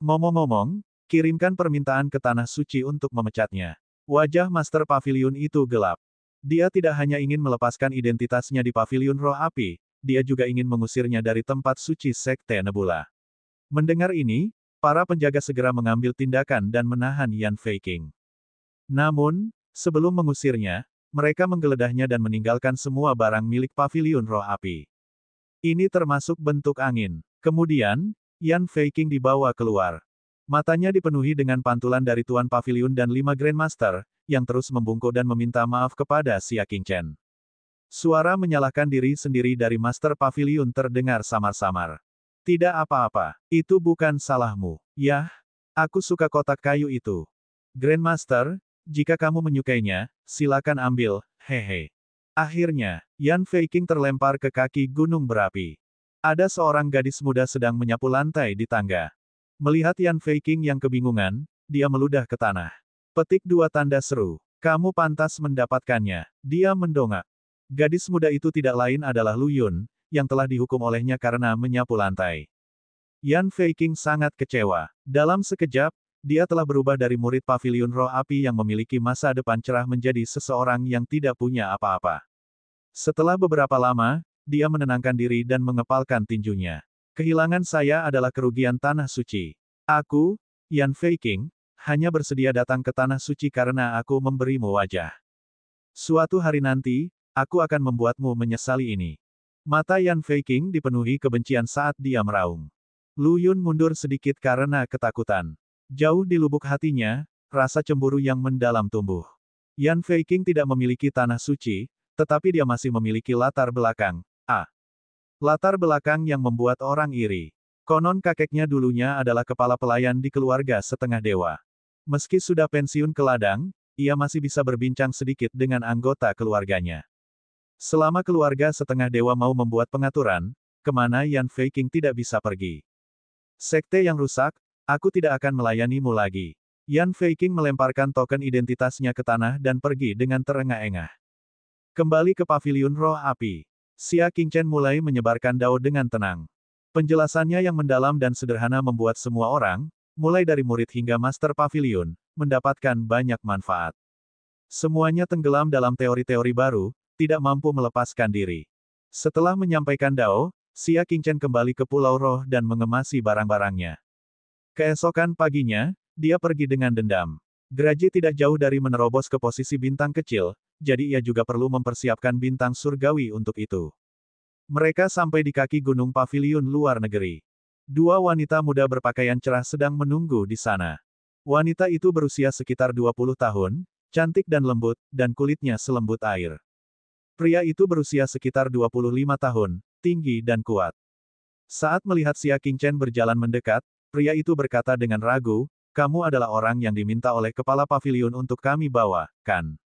Ngomong-ngomong, kirimkan permintaan ke Tanah Suci untuk memecatnya. Wajah Master Pavilion itu gelap. Dia tidak hanya ingin melepaskan identitasnya di Pavilion Roh Api, dia juga ingin mengusirnya dari tempat suci Sekte Nebula. Mendengar ini, para penjaga segera mengambil tindakan dan menahan Yan Feiqing. Namun, sebelum mengusirnya, mereka menggeledahnya dan meninggalkan semua barang milik Pavilion Roh Api. Ini termasuk bentuk angin. Kemudian, Yan Feiqing dibawa keluar. Matanya dipenuhi dengan pantulan dari Tuan Pavilion dan 5 Grandmaster, yang terus membungkuk dan meminta maaf kepada Xia Qingchen. Suara menyalahkan diri sendiri dari Master Pavilion terdengar samar-samar. Tidak apa-apa, itu bukan salahmu. Yah, aku suka kotak kayu itu. Grandmaster, jika kamu menyukainya, silakan ambil, hehe. Akhirnya, Yan Feiqing terlempar ke kaki gunung berapi. Ada seorang gadis muda sedang menyapu lantai di tangga. Melihat Yan Feiqing yang kebingungan, dia meludah ke tanah. Petik 2 tanda seru. Kamu pantas mendapatkannya. Dia mendongak. Gadis muda itu tidak lain adalah Lu Yun, yang telah dihukum olehnya karena menyapu lantai. Yan Feiqing sangat kecewa. Dalam sekejap, dia telah berubah dari murid Pavilion Roh Api yang memiliki masa depan cerah menjadi seseorang yang tidak punya apa-apa. Setelah beberapa lama, dia menenangkan diri dan mengepalkan tinjunya. Kehilangan saya adalah kerugian Tanah Suci. Aku, Yan Feiqing, hanya bersedia datang ke Tanah Suci karena aku memberimu wajah. Suatu hari nanti, aku akan membuatmu menyesali ini. Mata Yan Feiqing dipenuhi kebencian saat dia meraung. Lu Yun mundur sedikit karena ketakutan. Jauh di lubuk hatinya, rasa cemburu yang mendalam tumbuh. Yan Feiqing tidak memiliki Tanah Suci, tetapi dia masih memiliki latar belakang. Latar belakang yang membuat orang iri. Konon kakeknya dulunya adalah kepala pelayan di keluarga setengah dewa. Meski sudah pensiun ke ladang, ia masih bisa berbincang sedikit dengan anggota keluarganya. Selama keluarga setengah dewa mau membuat pengaturan, kemana Yan Feiqing tidak bisa pergi. Sekte yang rusak, aku tidak akan melayanimu lagi. Yan Feiqing melemparkan token identitasnya ke tanah dan pergi dengan terengah-engah. Kembali ke paviliun roh api. Xia Qingchen mulai menyebarkan dao dengan tenang. Penjelasannya yang mendalam dan sederhana membuat semua orang, mulai dari murid hingga master paviliun, mendapatkan banyak manfaat. Semuanya tenggelam dalam teori-teori baru, tidak mampu melepaskan diri. Setelah menyampaikan dao, Xia Qingchen kembali ke Pulau Roh dan mengemasi barang-barangnya. Keesokan paginya, dia pergi dengan dendam. Graji tidak jauh dari menerobos ke posisi bintang kecil, jadi ia juga perlu mempersiapkan bintang surgawi untuk itu. Mereka sampai di kaki gunung paviliun luar negeri. Dua wanita muda berpakaian cerah sedang menunggu di sana. Wanita itu berusia sekitar 20 tahun, cantik dan lembut, dan kulitnya selembut air. Pria itu berusia sekitar 25 tahun, tinggi dan kuat. Saat melihat Xia Qingchen berjalan mendekat, pria itu berkata dengan ragu, "Kamu adalah orang yang diminta oleh kepala paviliun untuk kami bawa, kan?"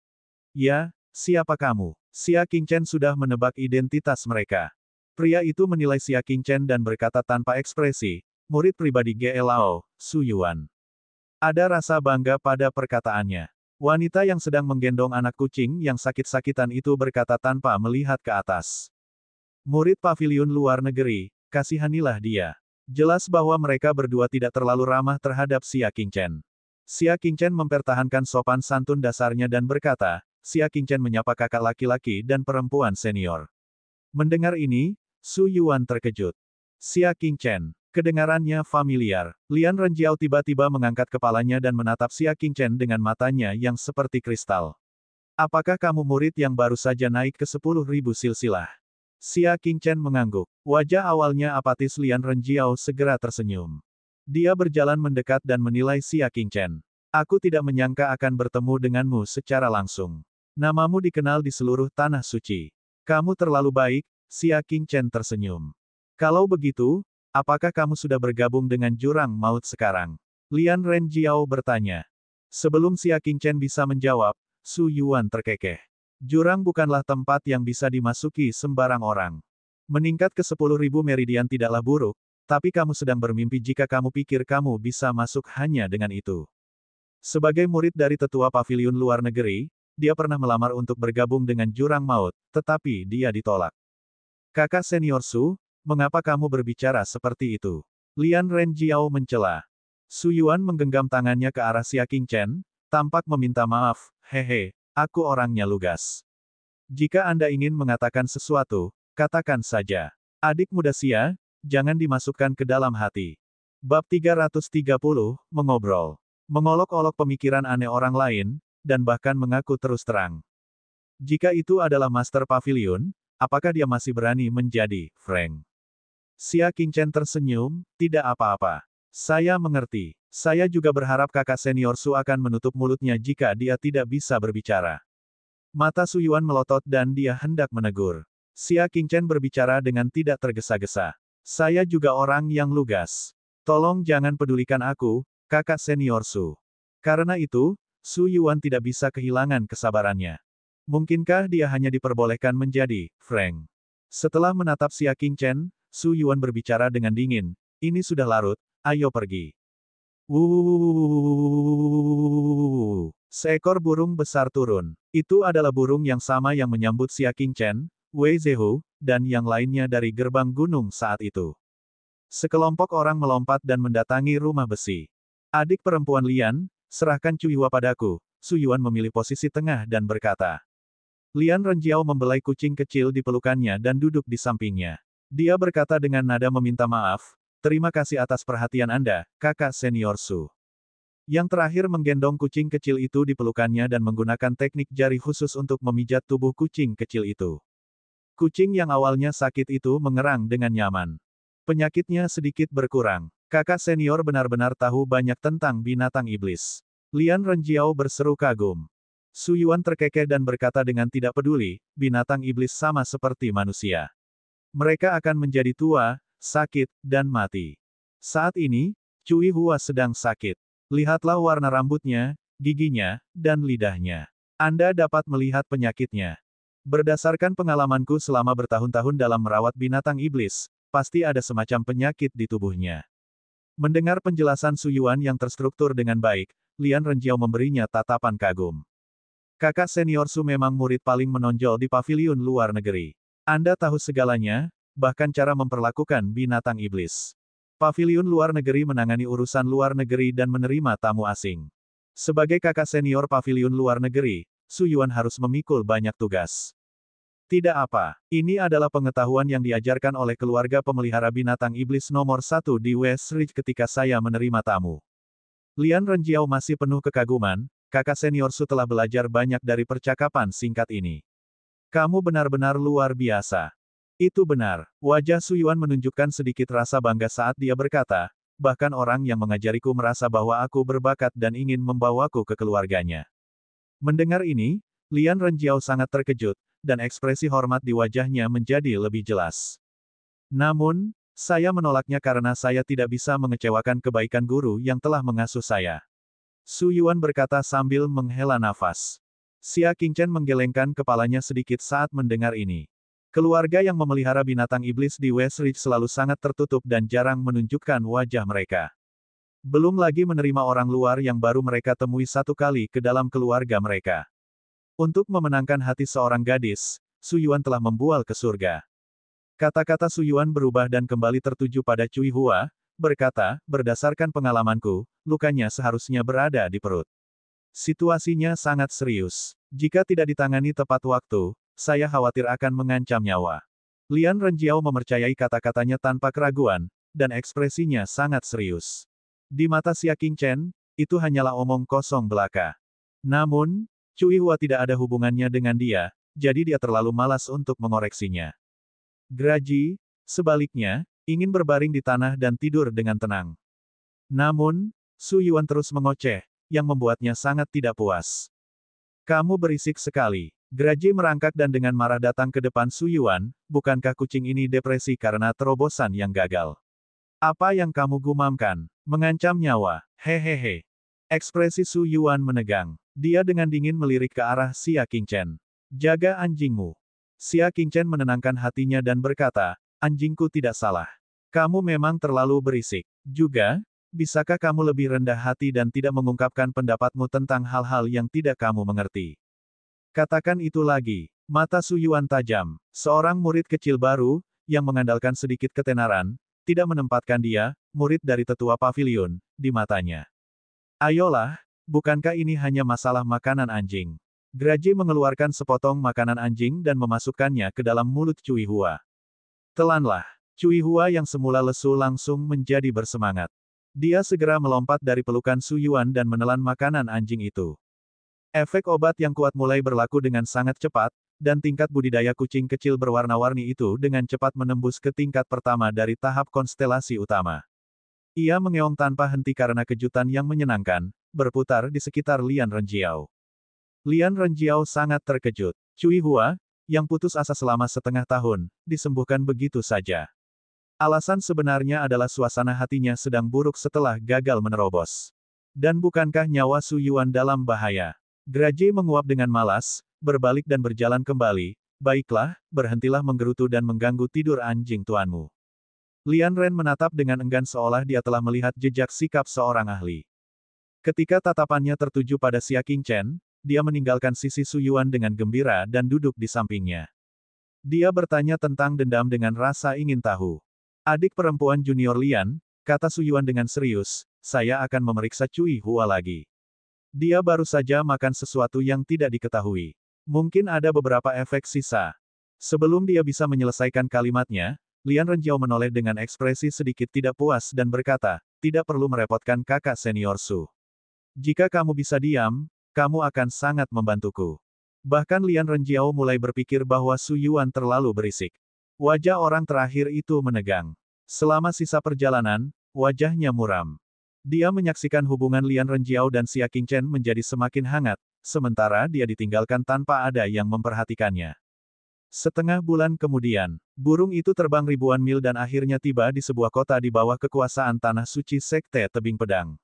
"Ya, siapa kamu?" Xia Qingchen sudah menebak identitas mereka. Pria itu menilai Xia Qingchen dan berkata tanpa ekspresi, "Murid pribadi Ge Lao, Su Yuan." Ada rasa bangga pada perkataannya. Wanita yang sedang menggendong anak kucing yang sakit-sakitan itu berkata tanpa melihat ke atas. Murid paviliun luar negeri, kasihanilah dia. Jelas bahwa mereka berdua tidak terlalu ramah terhadap Xia Qingchen. Xia Qingchen mempertahankan sopan santun dasarnya dan berkata, Xia Qingchen menyapa kakak laki-laki dan perempuan senior. Mendengar ini, Su Yuan terkejut. Xia Qingchen. Kedengarannya familiar. Lian Renjiao tiba-tiba mengangkat kepalanya dan menatap Xia Qingchen dengan matanya yang seperti kristal. "Apakah kamu murid yang baru saja naik ke 10.000 silsilah?" Xia Qingchen mengangguk. Wajah awalnya apatis Lian Renjiao segera tersenyum. Dia berjalan mendekat dan menilai Xia Qingchen. "Aku tidak menyangka akan bertemu denganmu secara langsung. Namamu dikenal di seluruh Tanah Suci. Kamu terlalu baik." Xia Qingchen tersenyum. "Kalau begitu, apakah kamu sudah bergabung dengan Jurang Maut sekarang?" Lian Renjiao bertanya. Sebelum Xia Qingchen bisa menjawab, Su Yuan terkekeh. Jurang bukanlah tempat yang bisa dimasuki sembarang orang. Meningkat ke 10.000 meridian tidaklah buruk, tapi kamu sedang bermimpi jika kamu pikir kamu bisa masuk hanya dengan itu. Sebagai murid dari tetua paviliun luar negeri, dia pernah melamar untuk bergabung dengan Jurang Maut, tetapi dia ditolak. "Kakak senior Su, mengapa kamu berbicara seperti itu?" Lian Renjiao mencela. Su Yuan menggenggam tangannya ke arah Xia Qingchen, tampak meminta maaf, "Hehe, aku orangnya lugas. Jika Anda ingin mengatakan sesuatu, katakan saja. Adik muda Xia, jangan dimasukkan ke dalam hati." Bab 330, mengobrol. Mengolok-olok pemikiran aneh orang lain, dan bahkan mengaku terus terang. Jika itu adalah Master Pavilion, apakah dia masih berani menjadi Frank? Xia Qingchen tersenyum, "Tidak apa-apa. Saya mengerti. Saya juga berharap kakak senior Su akan menutup mulutnya jika dia tidak bisa berbicara." Mata Su Yuan melotot dan dia hendak menegur. Xia Qingchen berbicara dengan tidak tergesa-gesa. "Saya juga orang yang lugas. Tolong jangan pedulikan aku, kakak senior Su." Karena itu, Su Yuan tidak bisa kehilangan kesabarannya. Mungkinkah dia hanya diperbolehkan menjadi Frank? Setelah menatap Xia Qingchen, Su Yuan berbicara dengan dingin, "Ini sudah larut, ayo pergi." Wuh. Seekor burung besar turun. Itu adalah burung yang sama yang menyambut Xia Qingchen, Wei Zehu, dan yang lainnya dari gerbang gunung saat itu. Sekelompok orang melompat dan mendatangi rumah besi. "Adik perempuan Lian, serahkan Cuiwa padaku." Su Yuan memilih posisi tengah dan berkata. Lian Renjiao membelai kucing kecil di pelukannya dan duduk di sampingnya. Dia berkata dengan nada meminta maaf, "Terima kasih atas perhatian Anda, kakak senior Su." Yang terakhir menggendong kucing kecil itu di pelukannya dan menggunakan teknik jari khusus untuk memijat tubuh kucing kecil itu. Kucing yang awalnya sakit itu mengerang dengan nyaman. Penyakitnya sedikit berkurang. Kakak senior benar-benar tahu banyak tentang binatang iblis. Lian Renjiao berseru kagum. Su Yuan terkekeh dan berkata dengan tidak peduli, binatang iblis sama seperti manusia. Mereka akan menjadi tua, sakit, dan mati. Saat ini, Cui Hua sedang sakit. Lihatlah warna rambutnya, giginya, dan lidahnya. Anda dapat melihat penyakitnya. Berdasarkan pengalamanku selama bertahun-tahun dalam merawat binatang iblis, pasti ada semacam penyakit di tubuhnya. Mendengar penjelasan Su Yuan yang terstruktur dengan baik, Lian Renjiao memberinya tatapan kagum. Kakak senior Su memang murid paling menonjol di paviliun luar negeri. Anda tahu segalanya, bahkan cara memperlakukan binatang iblis. Paviliun luar negeri menangani urusan luar negeri dan menerima tamu asing. Sebagai kakak senior paviliun luar negeri, Su Yuan harus memikul banyak tugas. Tidak apa, ini adalah pengetahuan yang diajarkan oleh keluarga pemelihara binatang iblis nomor 1 di West Ridge ketika saya menerima tamu. Lian Renjiao masih penuh kekaguman, kakak senior Su telah belajar banyak dari percakapan singkat ini. Kamu benar-benar luar biasa. Itu benar, wajah Su Yuan menunjukkan sedikit rasa bangga saat dia berkata, bahkan orang yang mengajariku merasa bahwa aku berbakat dan ingin membawaku ke keluarganya. Mendengar ini, Lian Renjiao sangat terkejut, dan ekspresi hormat di wajahnya menjadi lebih jelas. Namun, saya menolaknya karena saya tidak bisa mengecewakan kebaikan guru yang telah mengasuh saya. Su Yuan berkata sambil menghela nafas. Xia Qingchen menggelengkan kepalanya sedikit saat mendengar ini. Keluarga yang memelihara binatang iblis di West Ridge selalu sangat tertutup dan jarang menunjukkan wajah mereka. Belum lagi menerima orang luar yang baru mereka temui satu kali ke dalam keluarga mereka. Untuk memenangkan hati seorang gadis, Su Yuan telah membual ke surga. Kata-kata Su Yuan berubah dan kembali tertuju pada Cui Hua, berkata, berdasarkan pengalamanku, lukanya seharusnya berada di perut. Situasinya sangat serius. Jika tidak ditangani tepat waktu, saya khawatir akan mengancam nyawa. Lian Renjiao mempercayai kata-katanya tanpa keraguan, dan ekspresinya sangat serius. Di mata Xia Qingchen, itu hanyalah omong kosong belaka. Namun, Cui Hua tidak ada hubungannya dengan dia, jadi dia terlalu malas untuk mengoreksinya. Graji, sebaliknya, ingin berbaring di tanah dan tidur dengan tenang. Namun, Su Yuan terus mengoceh, yang membuatnya sangat tidak puas. Kamu berisik sekali. Graji merangkak dan dengan marah datang ke depan Su Yuan, bukankah kucing ini depresi karena terobosan yang gagal? Apa yang kamu gumamkan? Mengancam nyawa, hehehe. Ekspresi Su Yuan menegang. Dia dengan dingin melirik ke arah Xia Qingchen. Jaga anjingmu. Xia Qingchen menenangkan hatinya dan berkata, anjingku tidak salah. Kamu memang terlalu berisik. Juga, bisakah kamu lebih rendah hati dan tidak mengungkapkan pendapatmu tentang hal-hal yang tidak kamu mengerti? Katakan itu lagi. Mata Su Yuan tajam. Seorang murid kecil baru, yang mengandalkan sedikit ketenaran, tidak menempatkan dia, murid dari tetua paviliun, di matanya. Ayolah, bukankah ini hanya masalah makanan anjing? Graji mengeluarkan sepotong makanan anjing dan memasukkannya ke dalam mulut Cui Hua. Telanlah. Cui Hua yang semula lesu langsung menjadi bersemangat. Dia segera melompat dari pelukan Su Yuan dan menelan makanan anjing itu. Efek obat yang kuat mulai berlaku dengan sangat cepat, dan tingkat budidaya kucing kecil berwarna-warni itu dengan cepat menembus ke tingkat pertama dari tahap konstelasi utama. Ia mengeong tanpa henti karena kejutan yang menyenangkan, berputar di sekitar Lian Renjiao. Lian Renjiao sangat terkejut. Cui Hua, yang putus asa selama setengah tahun, disembuhkan begitu saja. Alasan sebenarnya adalah suasana hatinya sedang buruk setelah gagal menerobos. Dan bukankah nyawa Su Yuan dalam bahaya? Graji menguap dengan malas, berbalik dan berjalan kembali. Baiklah, berhentilah menggerutu dan mengganggu tidur anjing tuanmu. Lian Ren menatap dengan enggan seolah dia telah melihat jejak sikap seorang ahli. Ketika tatapannya tertuju pada Xia Qingchen, dia meninggalkan sisi Su Yuan dengan gembira dan duduk di sampingnya. Dia bertanya tentang dendam dengan rasa ingin tahu. Adik perempuan junior Lian, kata Su Yuan dengan serius, saya akan memeriksa Cui Hua lagi. Dia baru saja makan sesuatu yang tidak diketahui. Mungkin ada beberapa efek sisa. Sebelum dia bisa menyelesaikan kalimatnya, Lian Renjiao menoleh dengan ekspresi sedikit tidak puas dan berkata, tidak perlu merepotkan kakak senior Su. Jika kamu bisa diam, kamu akan sangat membantuku. Bahkan Lian Renjiao mulai berpikir bahwa Su Yuan terlalu berisik. Wajah orang terakhir itu menegang. Selama sisa perjalanan, wajahnya muram. Dia menyaksikan hubungan Lian Renjiao dan Xia Qingchen menjadi semakin hangat, sementara dia ditinggalkan tanpa ada yang memperhatikannya. Setengah bulan kemudian, burung itu terbang ribuan mil dan akhirnya tiba di sebuah kota di bawah kekuasaan Tanah Suci Sekte Tebing Pedang.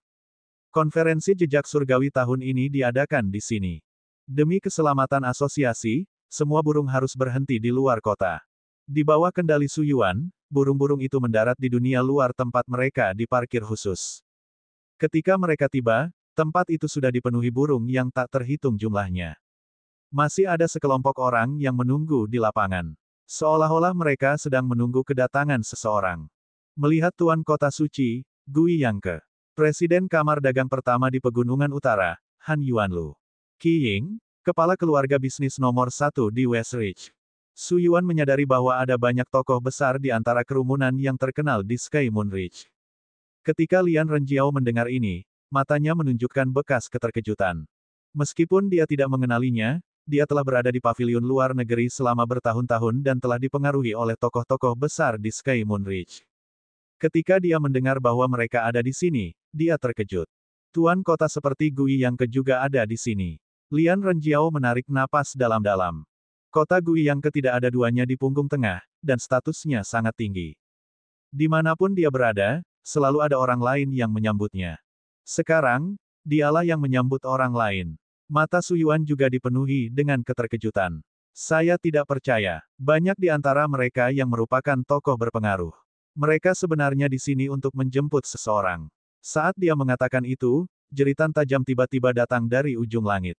Konferensi Jejak Surgawi tahun ini diadakan di sini. Demi keselamatan asosiasi, semua burung harus berhenti di luar kota. Di bawah kendali Su Yuan, burung-burung itu mendarat di dunia luar tempat mereka diparkir khusus. Ketika mereka tiba, tempat itu sudah dipenuhi burung yang tak terhitung jumlahnya. Masih ada sekelompok orang yang menunggu di lapangan. Seolah-olah mereka sedang menunggu kedatangan seseorang. Melihat Tuan Kota Suci, Gui Yangke, Presiden Kamar Dagang pertama di Pegunungan Utara, Han Yuanlu. Qi Ying, kepala keluarga bisnis nomor 1 di West Ridge. Su Yuan menyadari bahwa ada banyak tokoh besar di antara kerumunan yang terkenal di Sky Moon Ridge. Ketika Lian Renjiao mendengar ini, matanya menunjukkan bekas keterkejutan. Meskipun dia tidak mengenalinya, dia telah berada di pavilion luar negeri selama bertahun-tahun dan telah dipengaruhi oleh tokoh-tokoh besar di Sky Moon Ridge. Ketika dia mendengar bahwa mereka ada di sini, dia terkejut. Tuan kota seperti Gui Yangke juga ada di sini. Lian Renjiao menarik napas dalam-dalam. Kota Gui Yangke tidak ada duanya di punggung tengah, dan statusnya sangat tinggi. Dimanapun dia berada, selalu ada orang lain yang menyambutnya. Sekarang, dialah yang menyambut orang lain. Mata Su Yuan juga dipenuhi dengan keterkejutan. Saya tidak percaya, banyak di antara mereka yang merupakan tokoh berpengaruh. Mereka sebenarnya di sini untuk menjemput seseorang. Saat dia mengatakan itu, jeritan tajam tiba-tiba datang dari ujung langit.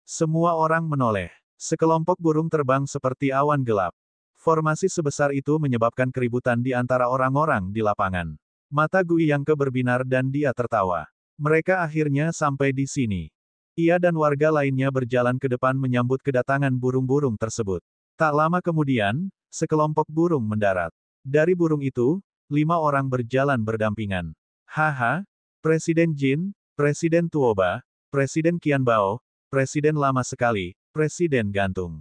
Semua orang menoleh. Sekelompok burung terbang seperti awan gelap. Formasi sebesar itu menyebabkan keributan di antara orang-orang di lapangan. Mata Gui Yangke berbinar dan dia tertawa. Mereka akhirnya sampai di sini. Ia dan warga lainnya berjalan ke depan menyambut kedatangan burung-burung tersebut. Tak lama kemudian, sekelompok burung mendarat. Dari burung itu, 5 orang berjalan berdampingan. Haha, Presiden Jin, Presiden Tuoba, Presiden Qianbao, Presiden lama sekali, Presiden gantung.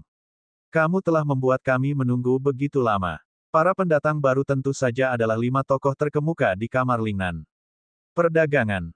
Kamu telah membuat kami menunggu begitu lama. Para pendatang baru tentu saja adalah 5 tokoh terkemuka di Kamar Lingnan. Perdagangan.